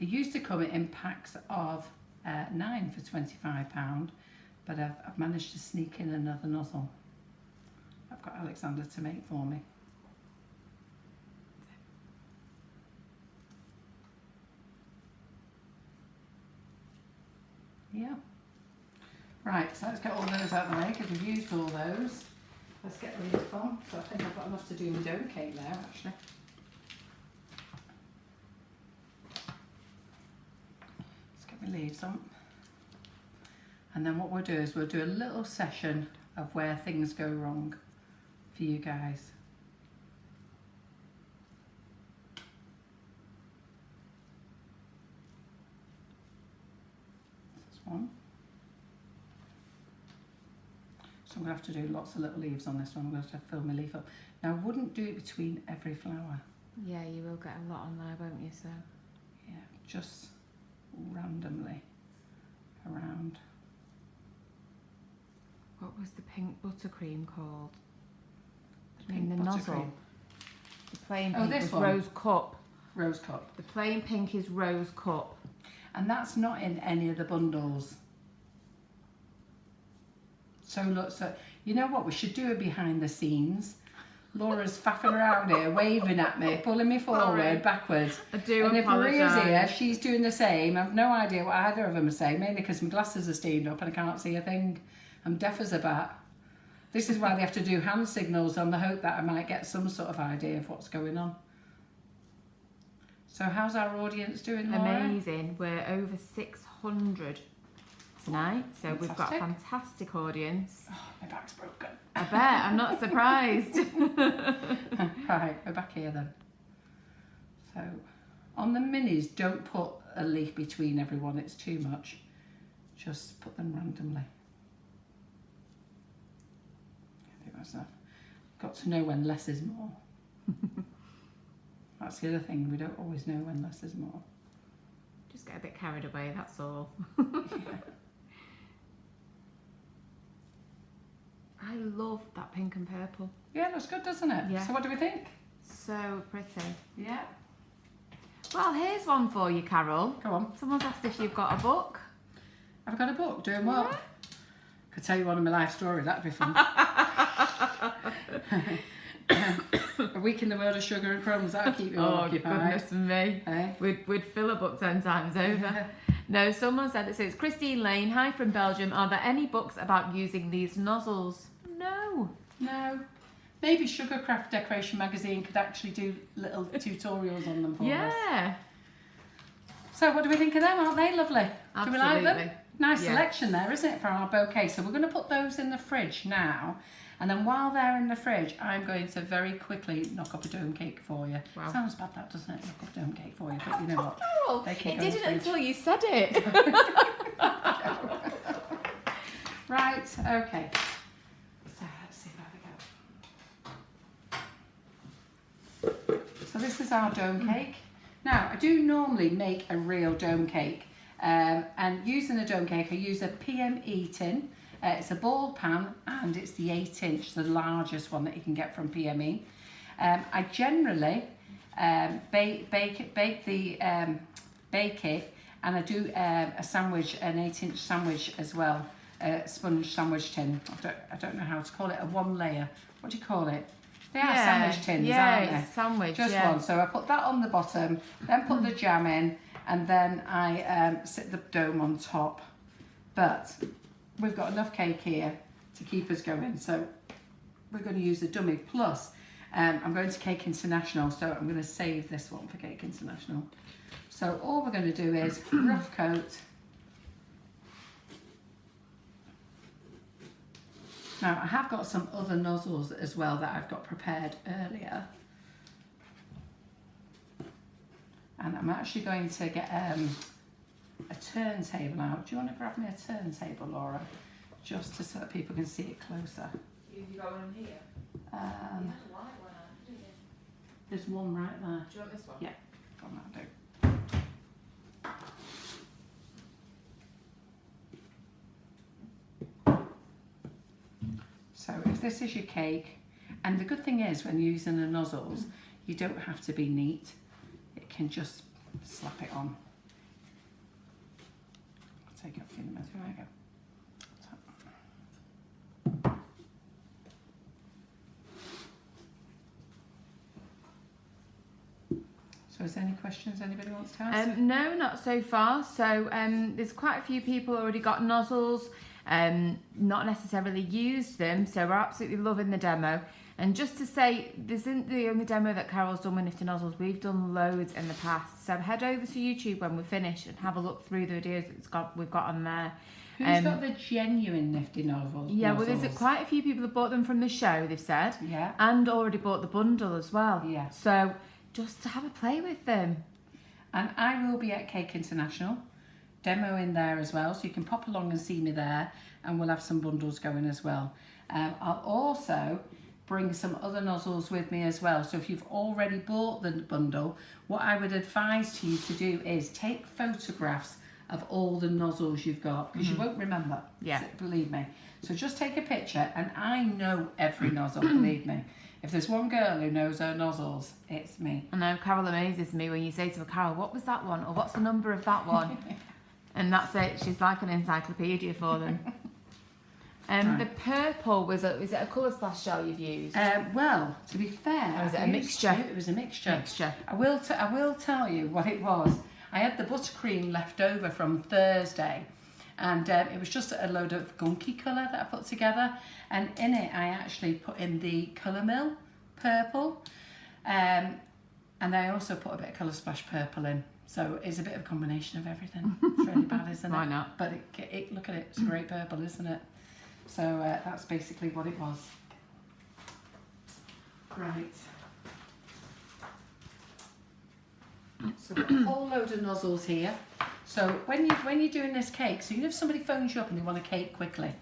They used to come in packs of 9 for £25, but I've managed to sneak in another nozzle. I've got Alexander to make for me. Yeah. Right, so let's get all those out of the way because we've used all those. Let's get rid of them. So I think I've got enough to do my dough cake now, actually. Let's get my leaves on. And then what we'll do is we'll do a little session of where things go wrong for you guys. This is one. So I'm going to have to do lots of little leaves on this one. I'm going to have to fill my leaf up. Now I wouldn't do it between every flower. Yeah, you will get a lot on there, won't you, so? Yeah, just randomly around. What was the pink buttercream called? The pink the buttercream. nozzle. The plain Oh, pink this is one? Rose Cup. Rose Cup. The plain pink is Rose Cup. And that's not in any of the bundles. So look, so you know what, we should do a behind the scenes. Laura's faffing around here, waving at me, pulling me forward, Sorry. backwards. I do And if Maria's apologise. here, she's doing the same. I've no idea what either of them are saying, mainly because my glasses are steamed up and I can't see a thing. I'm deaf as a bat. This is why they have to do hand signals on the hope that I might get some sort of idea of what's going on. So how's our audience doing, Laura? Amazing. We're over 600 tonight, so we've got a Fantastic. fantastic audience. Oh, my back's broken. I bet. I'm not surprised. Right, we're back here then. So on the minis, don't put a leaf between everyone. It's too much. Just put them randomly. I think that's enough. Got to know when less is more. That's the other thing. We don't always know when less is more. Just get a bit carried away, that's all. Yeah. I love that pink and purple. Yeah, looks good, doesn't it? Yeah. So what do we think? So pretty. Yeah. Well, here's one for you, Carol. Go on. Someone's asked if you've got a book. I've got a book. Doing what? Yeah. Could tell you one of my life story. That'd be fun. A week in the world of sugar and crumbs. That'll keep you all occupied. Goodness me. Eh? We'd fill a book 10 times over. No, someone said it. So it's Christine Lane. Hi from Belgium. Are there any books about using these nozzles? No. No. Maybe Sugarcraft Decoration Magazine could actually do little tutorials on them for us. Yeah. So what do we think of them? Aren't they lovely? Do we like them? Absolutely. Nice Yeah. selection there, isn't it, for our bouquet? So we're going to put those in the fridge now. And then while they're in the fridge, I'm going to very quickly knock up a dome cake for you. Wow. Sounds bad, that, doesn't it? Knock up a dome cake for you. But you know what? Carol, They can it go in the didn't fridge. until you said it. Right, okay. So let's see where we go. So this is our dome cake. Now, I do normally make a real dome cake. And using a dome cake, I use a PME tin. It's a ball pan and it's the 8-inch, the largest one that you can get from PME. I generally bake it, and I do a sandwich, an 8-inch sandwich as well, a sponge sandwich tin. I don't know how to call it, a one layer. What do you call it? They are sandwich tins, aren't they? It's a sandwich. Just one. So I put that on the bottom, then put the jam in, and then I sit the dome on top. But we've got enough cake here to keep us going, so we're going to use the dummy. Plus, I'm going to Cake International, so I'm going to save this one for Cake International. So all we're going to do is rough coat. Now, I have got some other nozzles as well that I've got prepared earlier. And I'm actually going to get a turntable out. Do you want to grab me a turntable, Laura? Just so that people can see it closer. You got one here? There's one right there. Do you want this one? Yeah, on that do. So if this is your cake, and the good thing is when you're using the nozzles, you don't have to be neat. It can just slap it on. I'll take it up for you in a minute. There we go. So is there any questions anybody wants to ask? No, not so far. So there's quite a few people already got nozzles, not necessarily used them. So we're absolutely loving the demo. And just to say, this isn't the only demo that Carol's done with Nifty Nozzles. We've done loads in the past. So head over to YouTube when we finish and have a look through the videos we've got on there. Who's got the genuine Nifty Nozzles? Yeah, well, there's quite a few people that bought them from the show, they've said. Yeah. And already bought the bundle as well. Yeah. So just to have a play with them. And I will be at Cake International, demoing there as well, so you can pop along and see me there, and we'll have some bundles going as well. I'll also bring some other nozzles with me as well. So if you've already bought the bundle, what I would advise to you to do is take photographs of all the nozzles you've got, because you won't remember. Yeah. Believe me. So just take a picture, and I know every nozzle, believe me. If there's one girl who knows her nozzles, it's me. I know, Carol amazes me when you say to her, Carol, what was that one? Or what's the number of that one? And that's it. She's like an encyclopedia for them. Right. The purple, is it a colour splash gel you've used? Well, to be fair, Or was it a I used mixture? to- It was a mixture. Mixture. I will tell you what it was. I had the buttercream left over from Thursday, and it was just a load of gunky colour that I put together, and in it I actually put in the Colour Mill purple, and I also put a bit of Colour Splash purple in. So it's a bit of a combination of everything. It's really bad, isn't it? Why not? But it look at it, it's a great purple, isn't it? So that's basically what it was. Right. So I've got a whole load of nozzles here. So when you're doing this cake, so you know if somebody phones you up and they want a cake quickly,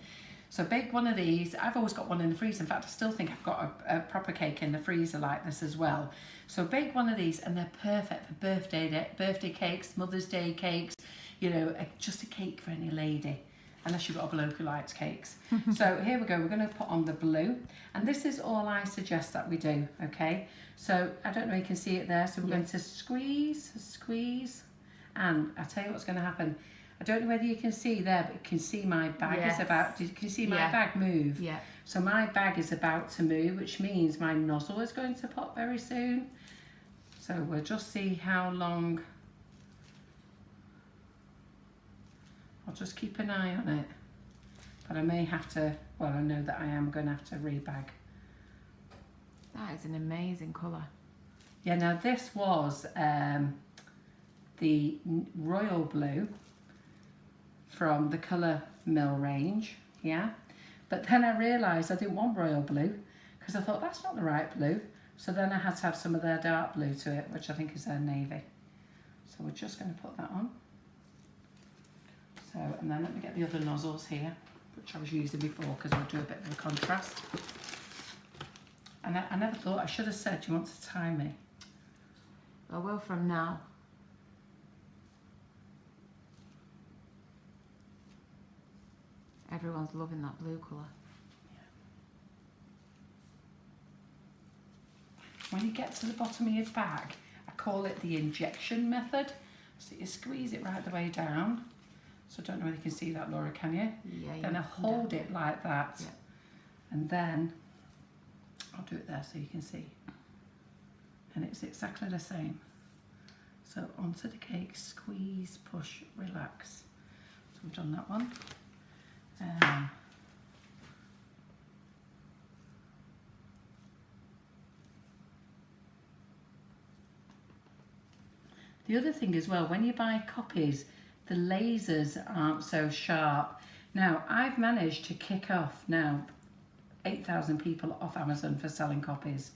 so bake one of these. I've always got one in the freezer. In fact, I still think I've got a proper cake in the freezer like this as well. So bake one of these, and they're perfect for birthday cakes, Mother's Day cakes. You know, just a cake for any lady, unless you've got a bloke who likes cakes. So here we go. We're going to put on the blue, and this is all I suggest that we do. Okay. So I don't know if you can see it there. So we're going to squeeze, and I'll tell you what's going to happen. I don't know whether you can see there, but you can see my bag is about. Can you see my bag move? Yeah. So my bag is about to move, which means my nozzle is going to pop very soon. So we'll just see how long. I'll just keep an eye on it, but I may have to. Well, I know that I am going to have to rebag. That is an amazing colour. Yeah. Now this was the royal blue from the Colour Mill range, yeah. But then I realised I didn't want royal blue because I thought that's not the right blue. So then I had to have some of their dark blue to it, which I think is their navy. So we're just going to put that on. So, and then let me get the other nozzles here, which I was using before because we'll do a bit of a contrast. And I never thought, I should have said, do you want to tie me? I will from now. Everyone's loving that blue colour. When you get to the bottom of your bag, I call it the injection method. So you squeeze it right the way down. So I don't know whether you can see that, Laura, can you? Yeah. Then I hold it like that. Yeah. And then I'll do it there so you can see. And it's exactly the same. So onto the cake, squeeze, push, relax. So we've done that one. The other thing as well, when you buy copies, the lasers aren't so sharp. Now, I've managed to kick off now 8,000 people off Amazon for selling copies.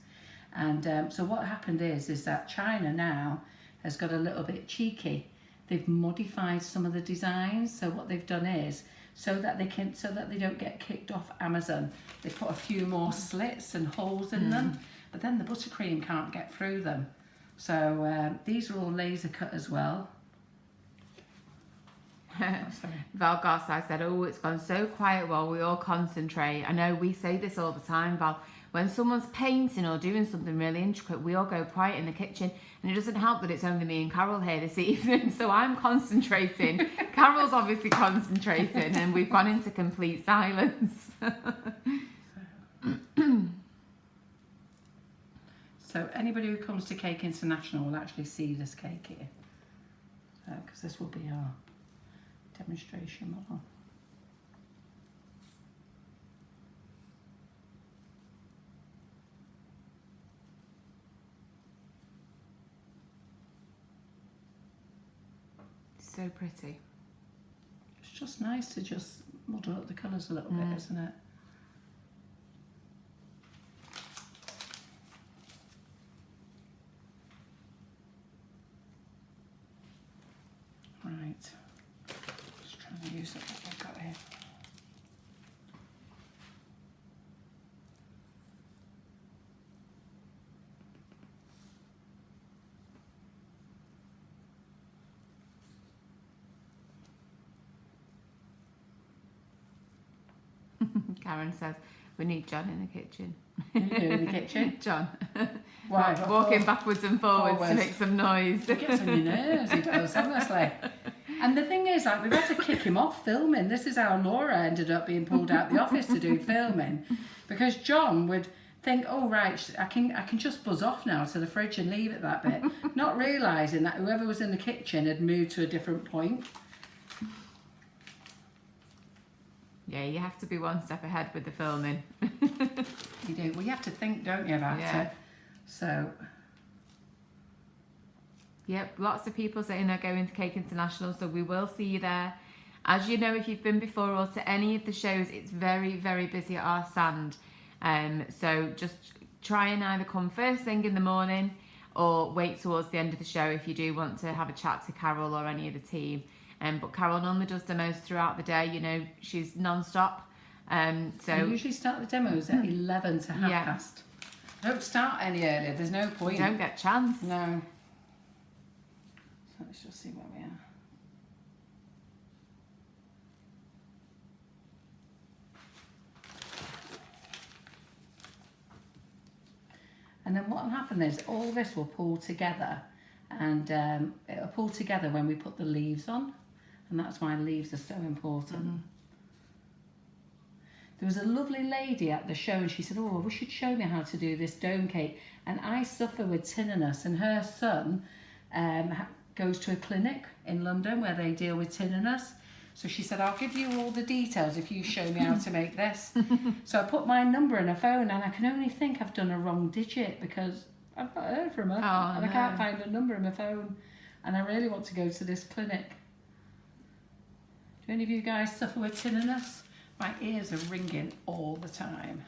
And so what happened is that China now has got a little bit cheeky. They've modified some of the designs. So what they've done is, so that they don't get kicked off Amazon, they put a few more slits and holes in them, but then the buttercream can't get through them. So these are all laser cut as well. Val Garside said, oh, it's gone so quiet while we all concentrate. I know we say this all the time, Val. When someone's painting or doing something really intricate, we all go quiet in the kitchen. And it doesn't help that it's only me and Carol here this evening. So I'm concentrating. Carol's obviously concentrating and we've gone into complete silence. So anybody who comes to Cake International will actually see this cake here. Because this will be our demonstration model. So pretty. It's just nice to just muddle up the colours a little bit, isn't it? Right. Just trying to use up what I've got here. Karen says, we need John in the kitchen. Who in the kitchen? John. Why? Walking backwards and forwards to make some noise. He gets on your nerves, he does, honestly. And the thing is, like, we've had to kick him off filming. This is how Laura ended up being pulled out the office to do filming. Because John would think, oh, right, I can just buzz off now to the fridge and leave it that bit. Not realising that whoever was in the kitchen had moved to a different point. Yeah, you have to be one step ahead with the filming. You do. Well, you have to think, don't you, about it? So. Yep, lots of people saying they're going to Cake International, so we will see you there. As you know, if you've been before or to any of the shows, it's very, very busy at our stand. So just try and either come first thing in the morning or wait towards the end of the show if you do want to have a chat to Carol or any of the team. But Carol normally does demos throughout the day. You know, she's non-stop. So I usually start the demos at 11 to half past. I don't start any earlier. There's no point. you don't get a chance. No. So let's just see where we are. And then what will happen is all this will pull together, and it'll pull together when we put the leaves on, and that's why leaves are so important. There was a lovely lady at the show and she said, oh, we should show me how to do this dome cake. And I suffer with tinnitus, and her son goes to a clinic in London where they deal with tinnitus. So she said, I'll give you all the details if you show me how to make this. So I put my number in her phone, and I can only think I've done a wrong digit because I've not heard from her. And I can't find a number in my phone. And I really want to go to this clinic. Do any of you guys suffer with tinnitus? My ears are ringing all the time.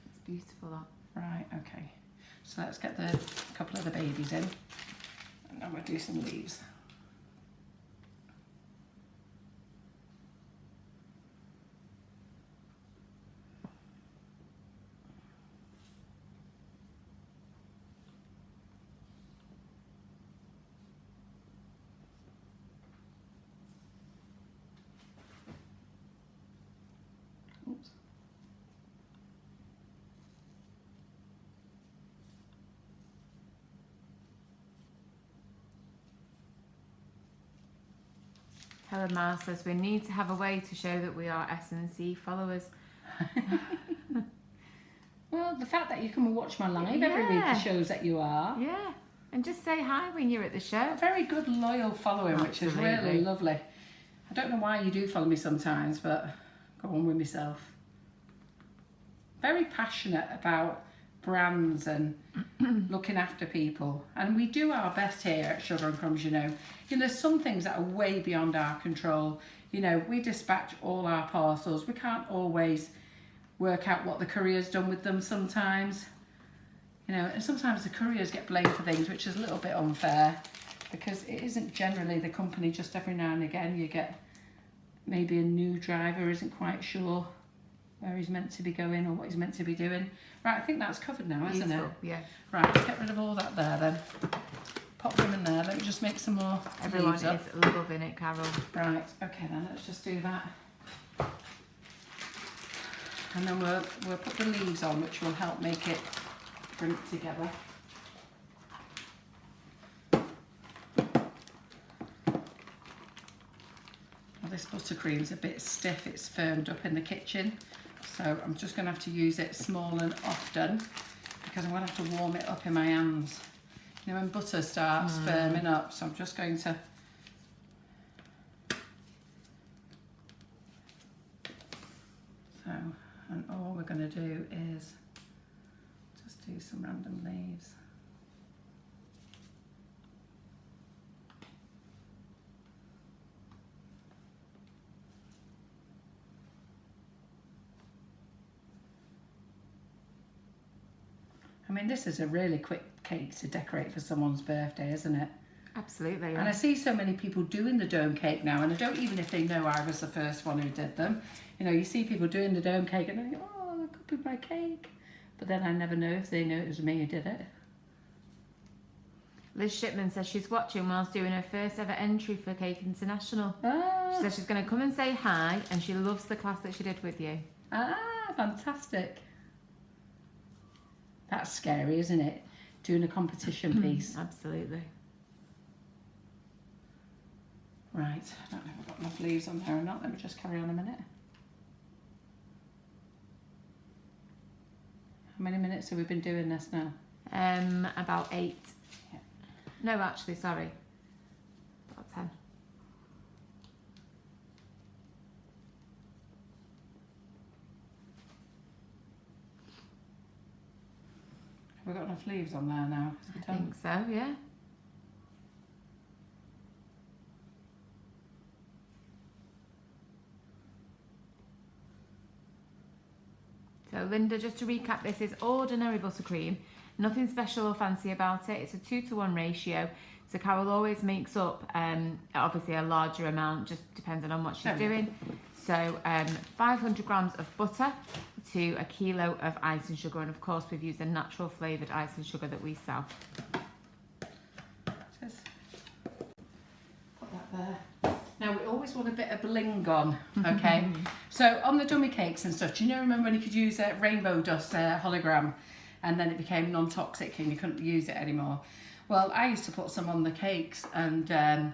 It's beautiful, that. Right, okay. So let's get a couple of the babies in, and then we'll do some leaves. Oops. Helen Mars says we need to have a way to show that we are S&C followers. Well, the fact that you come and watch my live every week shows that you are. Yeah, and just say hi when you're at the show. A very good loyal following, which is really lovely. I don't know why you do follow me sometimes, but go on with myself. Very passionate about brands and looking after people, and we do our best here at Sugar and Crumbs. You know, there's some things that are way beyond our control. You know, we dispatch all our parcels. We can't always work out what the courier's done with them sometimes. You know, and sometimes the couriers get blamed for things, which is a little bit unfair, because it isn't generally the company. Just every now and again you get maybe a new driver isn't quite sure where he's meant to be going or what he's meant to be doing. Right, I think that's covered now, isn't it? Yeah. Right, let's get rid of all that there then. Pop them in there. Let me just make some more. Everyone leaves is up. loving it, Carol. Right, okay then, let's just do that. And then we'll put the leaves on, which will help make it bring it together. Well, this buttercream's a bit stiff. It's firmed up in the kitchen. So I'm just going to have to use it small and often, because I'm going to have to warm it up in my hands. You know, when butter starts firming up, so I'm just going to and all we're going to do is just do some random leaves. I mean, this is a really quick cake to decorate for someone's birthday, isn't it? Absolutely. Yeah. And I see so many people doing the dome cake now, and I don't even if they know I was the first one who did them. You know, you see people doing the dome cake and they think, oh, I copied my cake. But then I never know if they know it was me who did it. Liz Shipman says she's watching whilst doing her first ever entry for Cake International. Ah, She says she's going to come and say hi, and she loves the class that she did with you. fantastic. That's scary, isn't it? Doing a competition piece. Absolutely. Right, I don't know if I've got enough leaves on there or not. Let me just carry on a minute. How many minutes have we been doing this now? About 8. Yeah. No, actually, sorry. About 10. Have we got enough leaves on there now? I think so, yeah. So Linda, just to recap, this is ordinary buttercream. Nothing special or fancy about it. It's a 2-to-1 ratio. So Carol always makes up obviously a larger amount, just depending on what she's doing. So 500 grams of butter to a kilo of icing sugar, and of course we've used a natural flavoured icing sugar that we sell. Put that there. Now we always want a bit of bling on, okay? So on the dummy cakes and stuff, do you remember when you could use a rainbow dust hologram, and then it became non-toxic and you couldn't use it anymore? Well, I used to put some on the cakes, and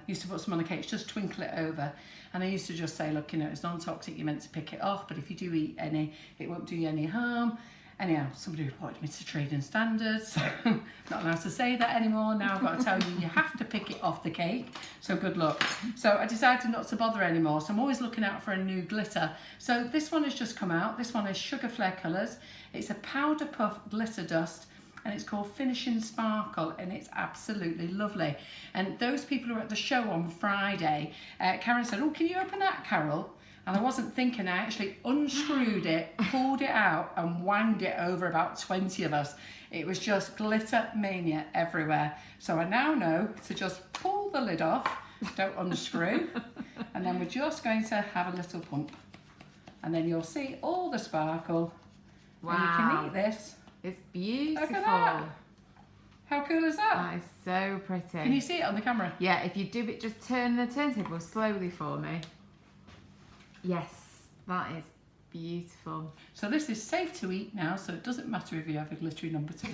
just twinkle it over. And I used to just say, look, it's non-toxic, you're meant to pick it off, but if you do eat any, it won't do you any harm. Anyhow, somebody reported me to Trading Standards, so I'm not allowed to say that anymore. Now I've got to tell you, you have to pick it off the cake, so good luck. So I decided not to bother anymore, so I'm always looking out for a new glitter. So this one has just come out. This one is Sugar Flare Colours. It's a powder puff glitter dust, and it's called Finishing Sparkle, and it's absolutely lovely. And those people who were at the show on Friday, Karen said, oh, can you open that, Carol? And I wasn't thinking, I actually unscrewed it, pulled it out, and wanged it over about 20 of us. It was just glitter mania everywhere. So I now know to just pull the lid off, don't unscrew, and then we're just going to have a little pump. And then you'll see all the sparkle. Wow. And you can eat this. It's beautiful. Look at that. How cool is that? That is so pretty. Can you see it on the camera? Yeah, if you do it, just turn the turntable slowly for me. Yes, that is beautiful. So this is safe to eat now, so it doesn't matter if you have a glittery number 2.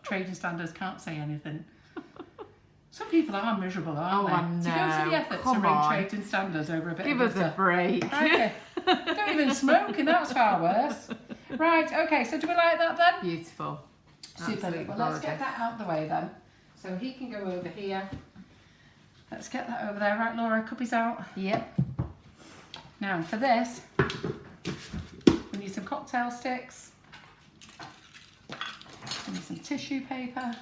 Trading Standards can't say anything. Some people are miserable, aren't they? I know. To go to the effort to ring Trading Standards over a bit Give of us glitter. a break. Okay. Don't even smoke, and that's far worse. Right, okay, so do we like that then? Beautiful. Super. Absolutely Well, let's gorgeous. get that out the way then. So he can go over here. Let's get that over there. Right, Laura, cuppies out. Yep. Now for this, we need some cocktail sticks. We need some tissue paper.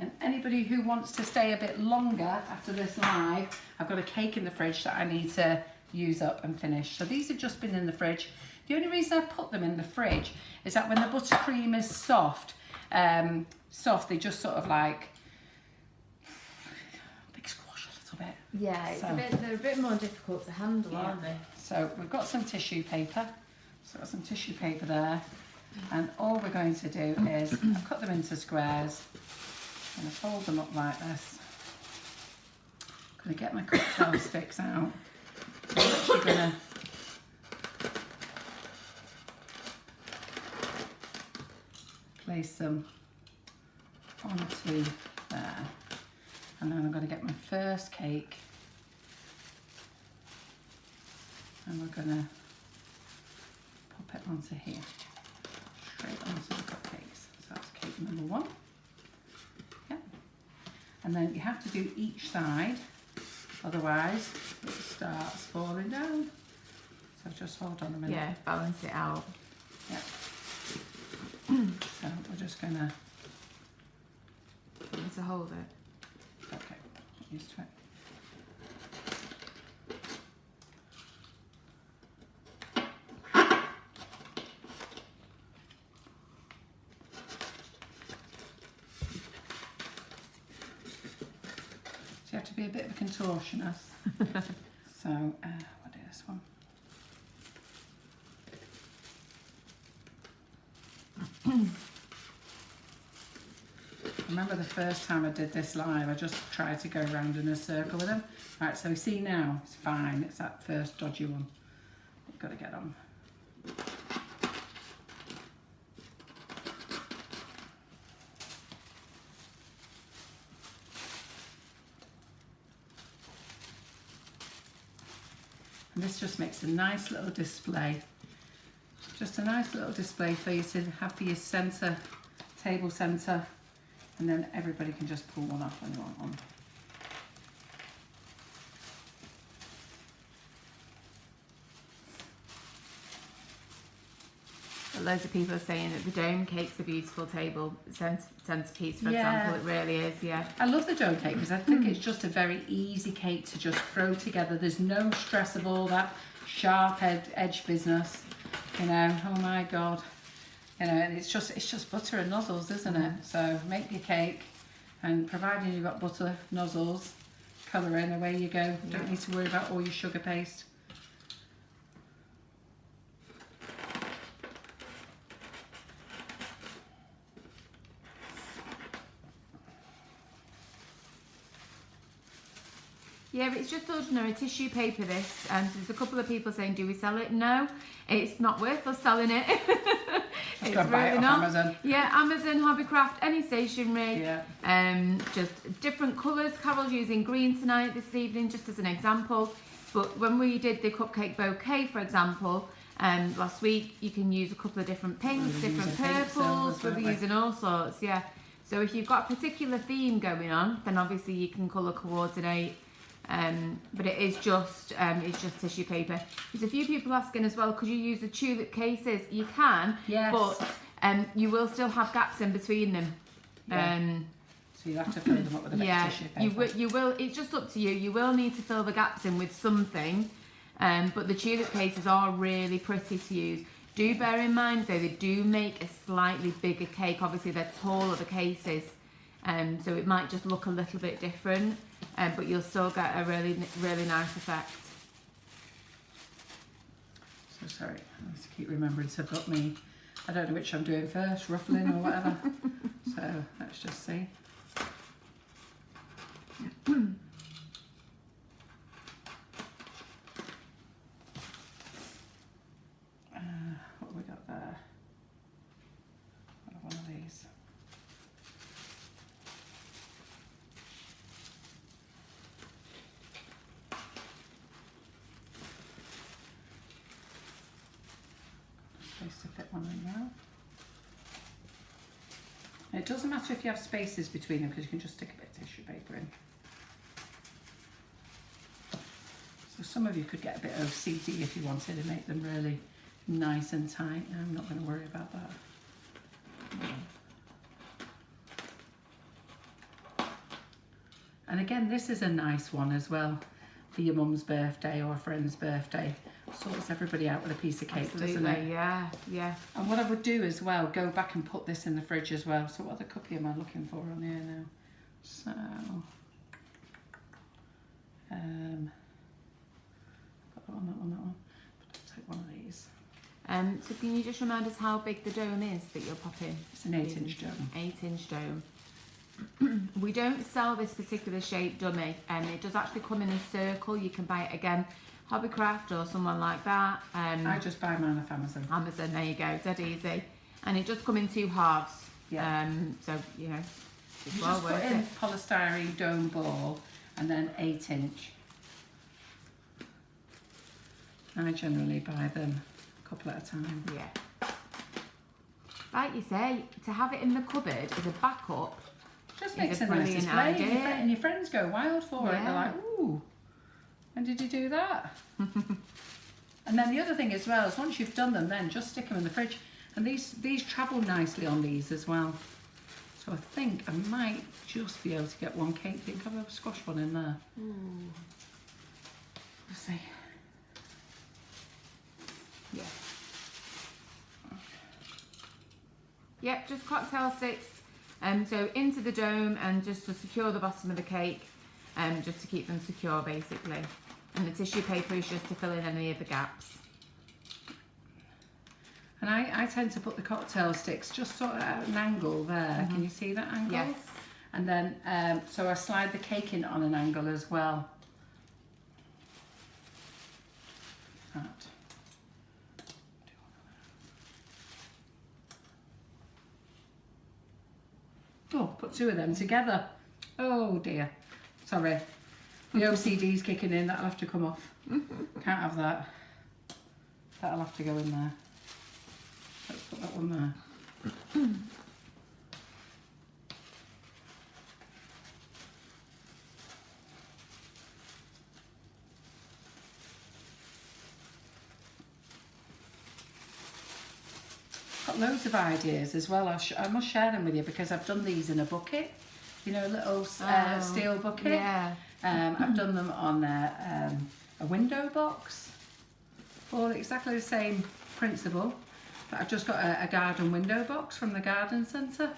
And anybody who wants to stay a bit longer after this live, I've got a cake in the fridge that I need to use up and finish. So these have just been in the fridge. The only reason I put them in the fridge is that when the buttercream is soft, they just sort of like they squash a little bit. Yeah, it's So- they're a bit more difficult to handle, Yeah. aren't they? So we've got some tissue paper. So I've got some tissue paper there. And all we're going to do is cut them into squares. I'm going to fold them up like this. I'm going to get my cocktail sticks out. I'm actually going to place them onto there. And then I'm going to get my first cake. And we're going to pop it onto here. Straight onto the cupcakes. So that's cake number 1. Yeah. And then you have to do each side, otherwise it starts falling down. So just hold on a minute. Yeah, balance it out. Yeah. So we're just gonna. You need to hold it. Okay. Get used to it. So you have to be a bit of a contortionist. So we'll do this one. Remember the first time I did this live, I just tried to go around in a circle with them. Right, so you see now, it's fine. It's that first dodgy one. You've got to get on. And this just makes a nice little display. Just a nice little display for you to have for your centre, table centre. And then everybody can just pull one off when you want one. Loads of people are saying that the dome cake's a beautiful table centerpiece, for example. It really is, yeah. I love the dome cake because I think it's just a very easy cake to just throw together. There's no stress of all that sharp edge business, you know. Oh my God, you know. And it's just butter and nozzles, isn't it? So make your cake, and providing you've got butter, nozzles, colour in, away you go. Don't need to worry about all your sugar paste. Yeah, it's just ordinary tissue paper, this. And there's a couple of people saying, do we sell it? No, it's not worth us selling it. Just go buy it off Amazon. Yeah, Amazon, Hobbycraft, any stationery. Yeah. Just different colours. Carol's using green tonight, this evening, just as an example. But when we did the cupcake bouquet, for example, last week, you can use a couple of different pinks, different purples. We'll be using all sorts, yeah. So if you've got a particular theme going on, then obviously you can colour coordinate. But it is just tissue paper. There's a few people asking as well, could you use the tulip cases? You can, yes. But you will still have gaps in between them. Yeah. So you have to fill them up with a bit of tissue paper. You will. It's just up to you. You will need to fill the gaps in with something. But the tulip cases are really pretty to use. Do bear in mind though, they do make a slightly bigger cake. Obviously they're taller, the cases. So it might just look a little bit different. But you'll still get a really, really nice effect. So sorry, I have to keep remembering to put me, I don't know which I'm doing first, ruffling or whatever. So let's just see. What have we got there? One of these. Space to fit one in now. And it doesn't matter if you have spaces between them because you can just stick a bit of tissue paper in. So some of you could get a bit OCD if you wanted to make them really nice and tight. I'm not going to worry about that. And again, this is a nice one as well for your mum's birthday or a friend's birthday. Sorts everybody out with a piece of cake, doesn't it? Yeah, yeah. And what I would do as well, go back and put this in the fridge as well. So what other cookie am I looking for on here now? So, got that one. But I'll take one of these. So can you just remind us how big the dome is that you're popping? It's an 8-inch dome. 8-inch dome. We don't sell this particular shape dummy, and it does actually come in a circle. You can buy it again, Hobbycraft or someone like that. I just buy mine off Amazon. Amazon, there you go, dead easy. And it does come in 2 halves. Yeah. So you know, it's You well just put worth in it. polystyrene dome ball and then 8-inch. I generally buy them a couple at a time. Yeah. Like you say, to have it in the cupboard as a backup. Just It's makes a a nice brilliant display, idea. and your friends go wild for it. They're Yeah. like, ooh, when did you do that? And then the other thing as well is once you've done them, then just stick them in the fridge. And these travel nicely on these as well. So I think I might just be able to get one cake. Think I've a squash one in there. We'll see. Yeah. Yep, just cocktail sticks. So into the dome and just to secure the bottom of the cake, just to keep them secure basically. And the tissue paper is just to fill in any of the gaps. And I tend to put the cocktail sticks just sort of at an angle there. Can you see that angle? Yes. And then, so I slide the cake in on an angle as well. That. Oh, put 2 of them together. Oh dear. Sorry. The OCD's kicking in. That'll have to come off. Can't have that. That'll have to go in there. Let's put that one there. got loads of ideas as well. I must share them with you because I've done these in a bucket, you know, a little steel bucket. Yeah. I've done them on a window box. All exactly the same principle. But I've just got a garden window box from the garden centre.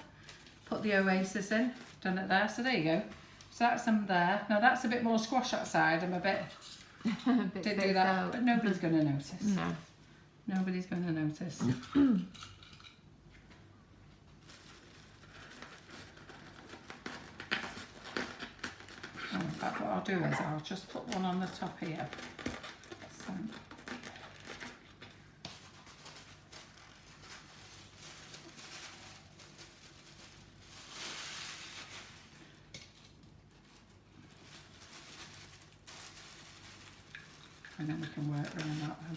Put the oasis in, done it there. So there you go. So that's them there. Now that's a bit more squash outside. I'm a bit didn't do that, out. but nobody's going to notice. No. Nobody's going to notice. Oh, in fact, what I'll do is I'll just put one on the top here. So. And then we can work around that one.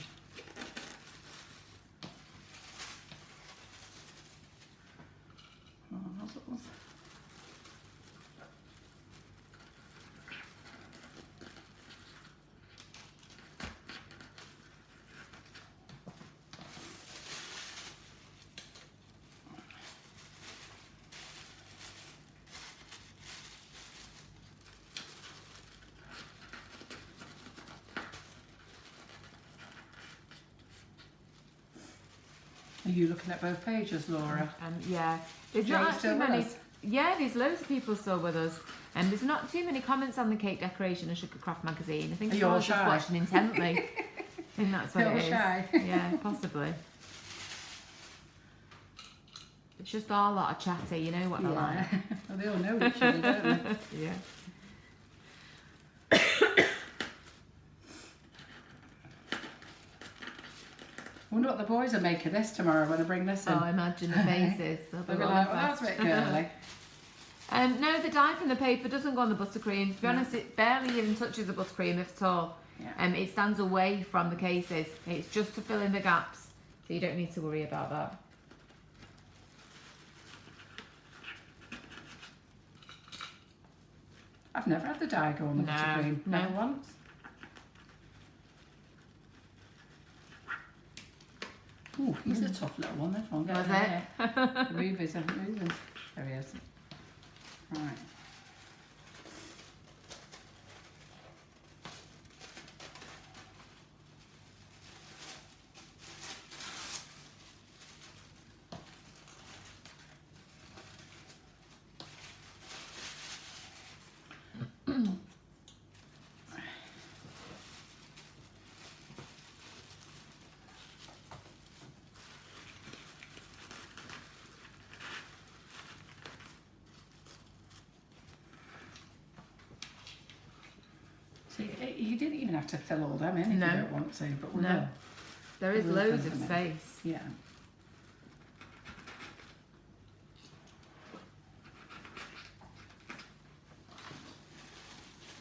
Oh, nozzles. Are you looking at both pages, Laura? Yeah, there's Jay not actually still with many. us? Yeah, there's loads of people still with us, and there's not too many comments on the cake decoration of Sugarcraft magazine. I think Are you all everyone's just shy? watching intently. I think that's what You're it is. shy. Yeah, possibly. It's just all a lot of chatter, you know what they're like. Well, they all know each other, don't they? Yeah. I wonder what the boys will make of this tomorrow when I bring this in. Oh, imagine the faces. They'll They'll be be rolling like, well, that's fast. a bit girly. No, the dye from the paper doesn't go on the buttercream. To be honest, it barely even touches the buttercream, if at all. Yeah. It stands away from the cases. It's just to fill in the gaps, so you don't need to worry about that. I've never had the dye go on the No, buttercream. no. Never once. Ooh, he's a tough little one, this one. Was Get in it? there. The movies aren't moving. There he is. Right. See, you didn't even have to fill all them in if No. you don't want to, but we No. will. There is We'll loads fill of them in. space. Yeah.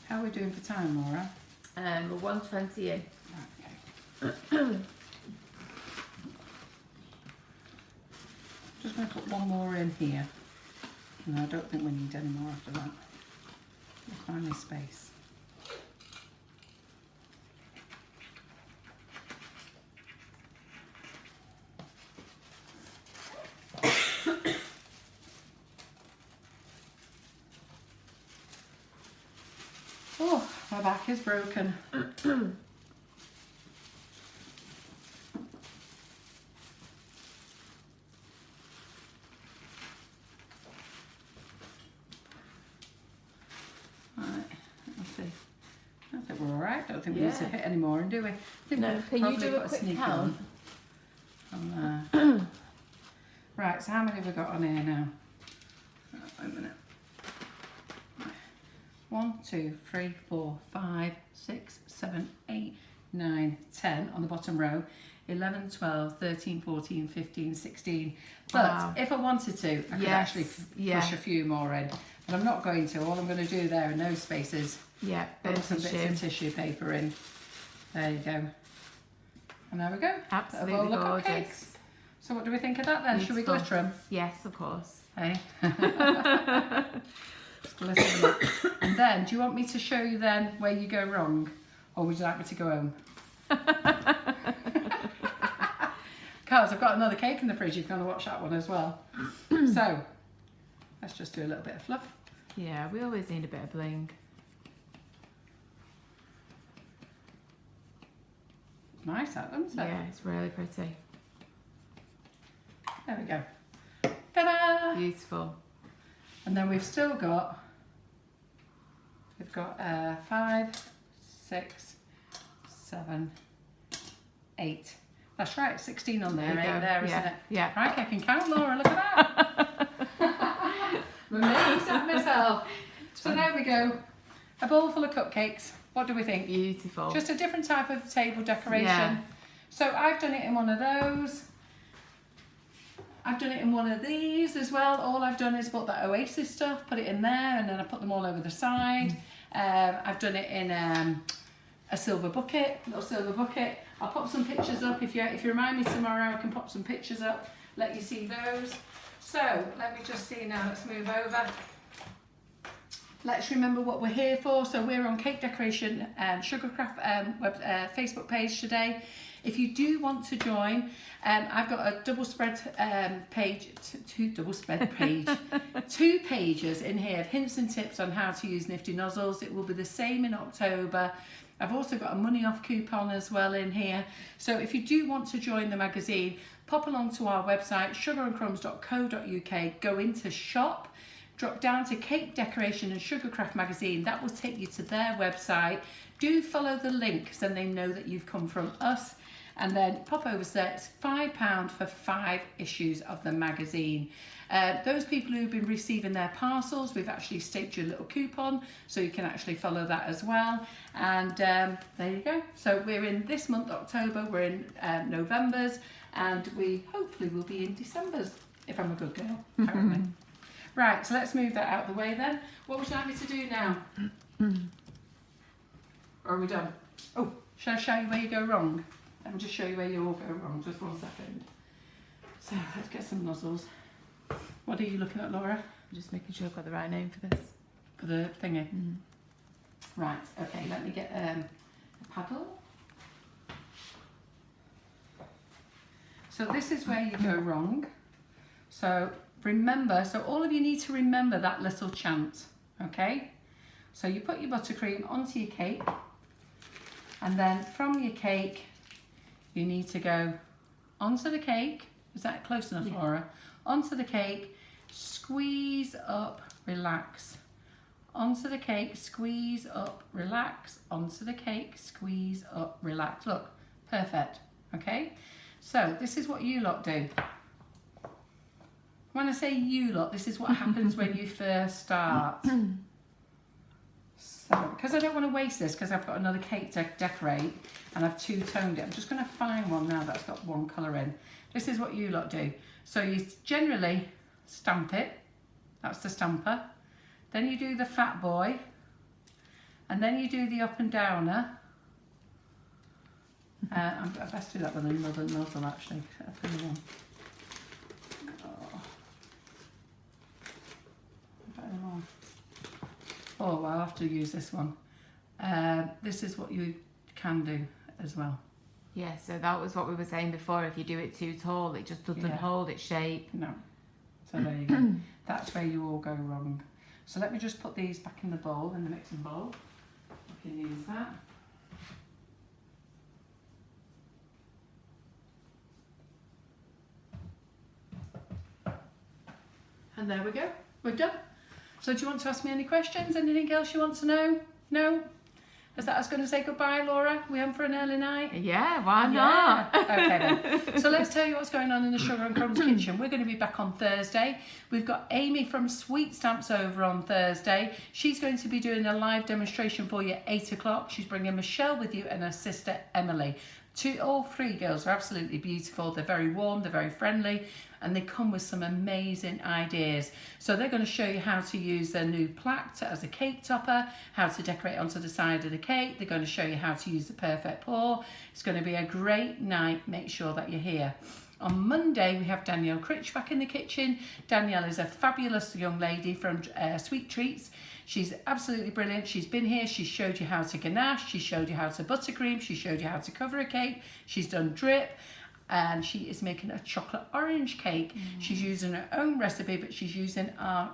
How are we doing for time, Laura? We're 120 in. Right, okay. Just going to put one more in here. No, I don't think we need any more after that. We'll find this space. Oh, my back is broken. Right, let's see. I think we're all right. Don't think we need to Yeah. hit any more, do we? I think No, we've can you probably do a got quick sneak count? on. Right, so how many have we got on here now? Oh, wait a minute. 1, 2, 3, 4, 5, 6, 7, 8, 9, 10 on the bottom row. 11, 12, 13, 14, 15, 16. But Wow. if I wanted to, I could Yes, actually yeah. push a few more in. But I'm not going to. All I'm going to do there in those spaces, Yeah, put bit some of bits of tissue. tissue paper in. There you go. And there we go. Absolutely A bowl of gorgeous. cupcakes. So what do we think of that then? Should we Beautiful. glitter them? Yes, of course. Hey. Let's glitter them up. And then, do you want me to show you then where you go wrong? Or would you like me to go home? Carls, I've got another cake in the fridge. You're going to watch that one as well. So, let's just do a little bit of fluff. Yeah, we always need a bit of bling. It's nice, that, isn't it? Yeah, it's really pretty. There we go. Ta-da! Beautiful. And then we've still got, 5, 6, 7, 8. That's right, 16 on there, 8 there, isn't it? Yeah. Right, I can count, Laura, look at that. Amazed at myself. So there we go. A bowl full of cupcakes. What do we think? Beautiful. Just a different type of table decoration. Yeah. So I've done it in one of those. I've done it in one of these as well. All I've done is put that Oasis stuff, put it in there, and then I put them all over the side. I've done it in a silver bucket, little silver bucket. I'll pop some pictures up if you remind me tomorrow. I can pop some pictures up, let you see those. So let me just see now. Let's move over. Let's remember what we're here for. So we're on Cake Decoration Sugarcraft Facebook page today. If you do want to join, I've got a double spread page, two pages in here of hints and tips on how to use Nifty Nozzles. It will be the same in October. I've also got a money off coupon as well in here. So if you do want to join the magazine, pop along to our website, sugarandcrumbs.co.uk, go into shop, drop down to Cake Decoration and Sugarcraft magazine. That will take you to their website. Do follow the link so they know that you've come from us. And then pop over there. It's £5 for 5 issues of the magazine. Those people who've been receiving their parcels, we've actually staked you a little coupon so you can actually follow that as well. And there you go. So we're in this month, October, we're in November's, and we hopefully will be in December's, if I'm a good girl, apparently. Right, so let's move that out of the way then. What would you like me to do now? Or are we done? Oh, shall I show you where you go wrong? Let me just show you where you all go wrong, just 1 second. So let's get some nozzles. What are you looking at, Laura? I'm just making sure I've got the right name for this. For the thingy? Right, okay, let me get a paddle. So this is where you go wrong. So remember, so all of you need to remember that little chant, okay? So you put your buttercream onto your cake, and then from your cake, you need to go onto the cake. Is that close enough, Laura? Onto the cake, squeeze up, relax. Onto the cake, squeeze up, relax. Onto the cake, squeeze up, relax. Look, perfect, okay? So this is what you lot do. When I say you lot, this is what happens when you first start. So, because I don't want to waste this, because I've got another cake to decorate, and I've two-toned it, I'm just going to find one now that's got one colour in. This is what you lot do. So you generally stamp it, that's the stamper. Then you do the fat boy, and then you do the up and downer. I best do that with another nozzle actually. Oh, well, I'll have to use this one. This is what you can do as well. Yeah, so that was what we were saying before. If you do it too tall, it just doesn't hold its shape. No. So there you go. That's where you all go wrong. So let me just put these back in the bowl, in the mixing bowl. I can use that. And there we go. We're done. So do you want to ask me any questions? Anything else you want to know? No? Is that us going to say goodbye, Laura? We on for an early night? Yeah, why not? Okay then. So let's tell you what's going on in the Sugar and Crumbs kitchen. We're going to be back on Thursday. We've got Amy from Sweet Stamps over on Thursday. She's going to be doing a live demonstration for you at 8 o'clock. She's bringing Michelle with you and her sister Emily. All 3 girls are absolutely beautiful. They're very warm, they're very friendly, and they come with some amazing ideas. So they're going to show you how to use their new plaque as a cake topper, how to decorate onto the side of the cake. They're going to show you how to use the perfect pour. It's going to be a great night. Make sure that you're here. On Monday, we have Danielle Critch back in the kitchen. Danielle is a fabulous young lady from Sweet Treats. She's absolutely brilliant. She's been here. She showed you how to ganache. She showed you how to buttercream. She showed you how to cover a cake. She's done drip. and she is making a chocolate orange cake. She's using her own recipe, but she's using our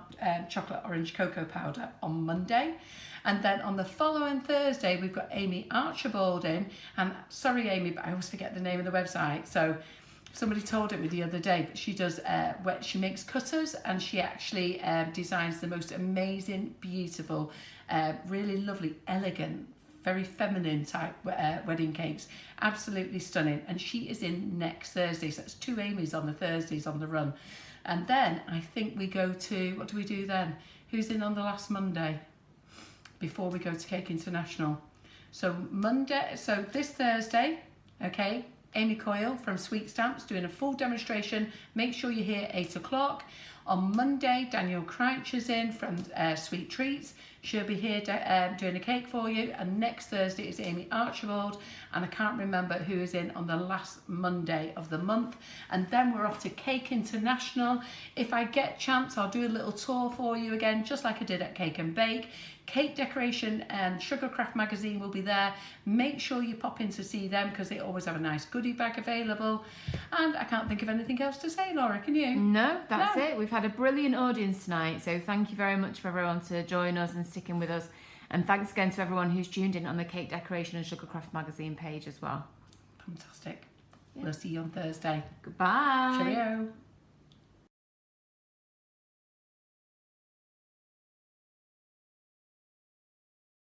chocolate orange cocoa powder on Monday. And then on the following Thursday, we've got Amy Archibald in. And sorry, Amy, but I always forget the name of the website. So somebody told me the other day, but she does, she makes cutters, and she actually designs the most amazing, beautiful, really lovely, elegant, very feminine type wedding cakes. Absolutely stunning. And she is in next Thursday. So that's 2 Amy's on the Thursdays on the run. And then I think we go to, what do we do then? Who's in on the last Monday before we go to Cake International? So this Thursday, okay, Amy Coyle from Sweet Stamps doing a full demonstration. Make sure you're here 8 o'clock. On Monday, Danielle Crouch is in from Sweet Treats. She'll be here doing a cake for you. And next Thursday is Amy Archibald. And I can't remember who is in on the last Monday of the month. And then we're off to Cake International. If I get a chance, I'll do a little tour for you again, just like I did at Cake and Bake. Cake Decoration and Sugarcraft magazine will be there. Make sure you pop in to see them because they always have a nice goodie bag available. And I can't think of anything else to say, Laura, can you? No, that's it. We've had a brilliant audience tonight, so thank you very much for everyone to join us and sticking with us. And thanks again to everyone who's tuned in on the Cake Decoration and Sugarcraft magazine page as well. Fantastic. Yeah. We'll see you on Thursday. Goodbye. Cheerio.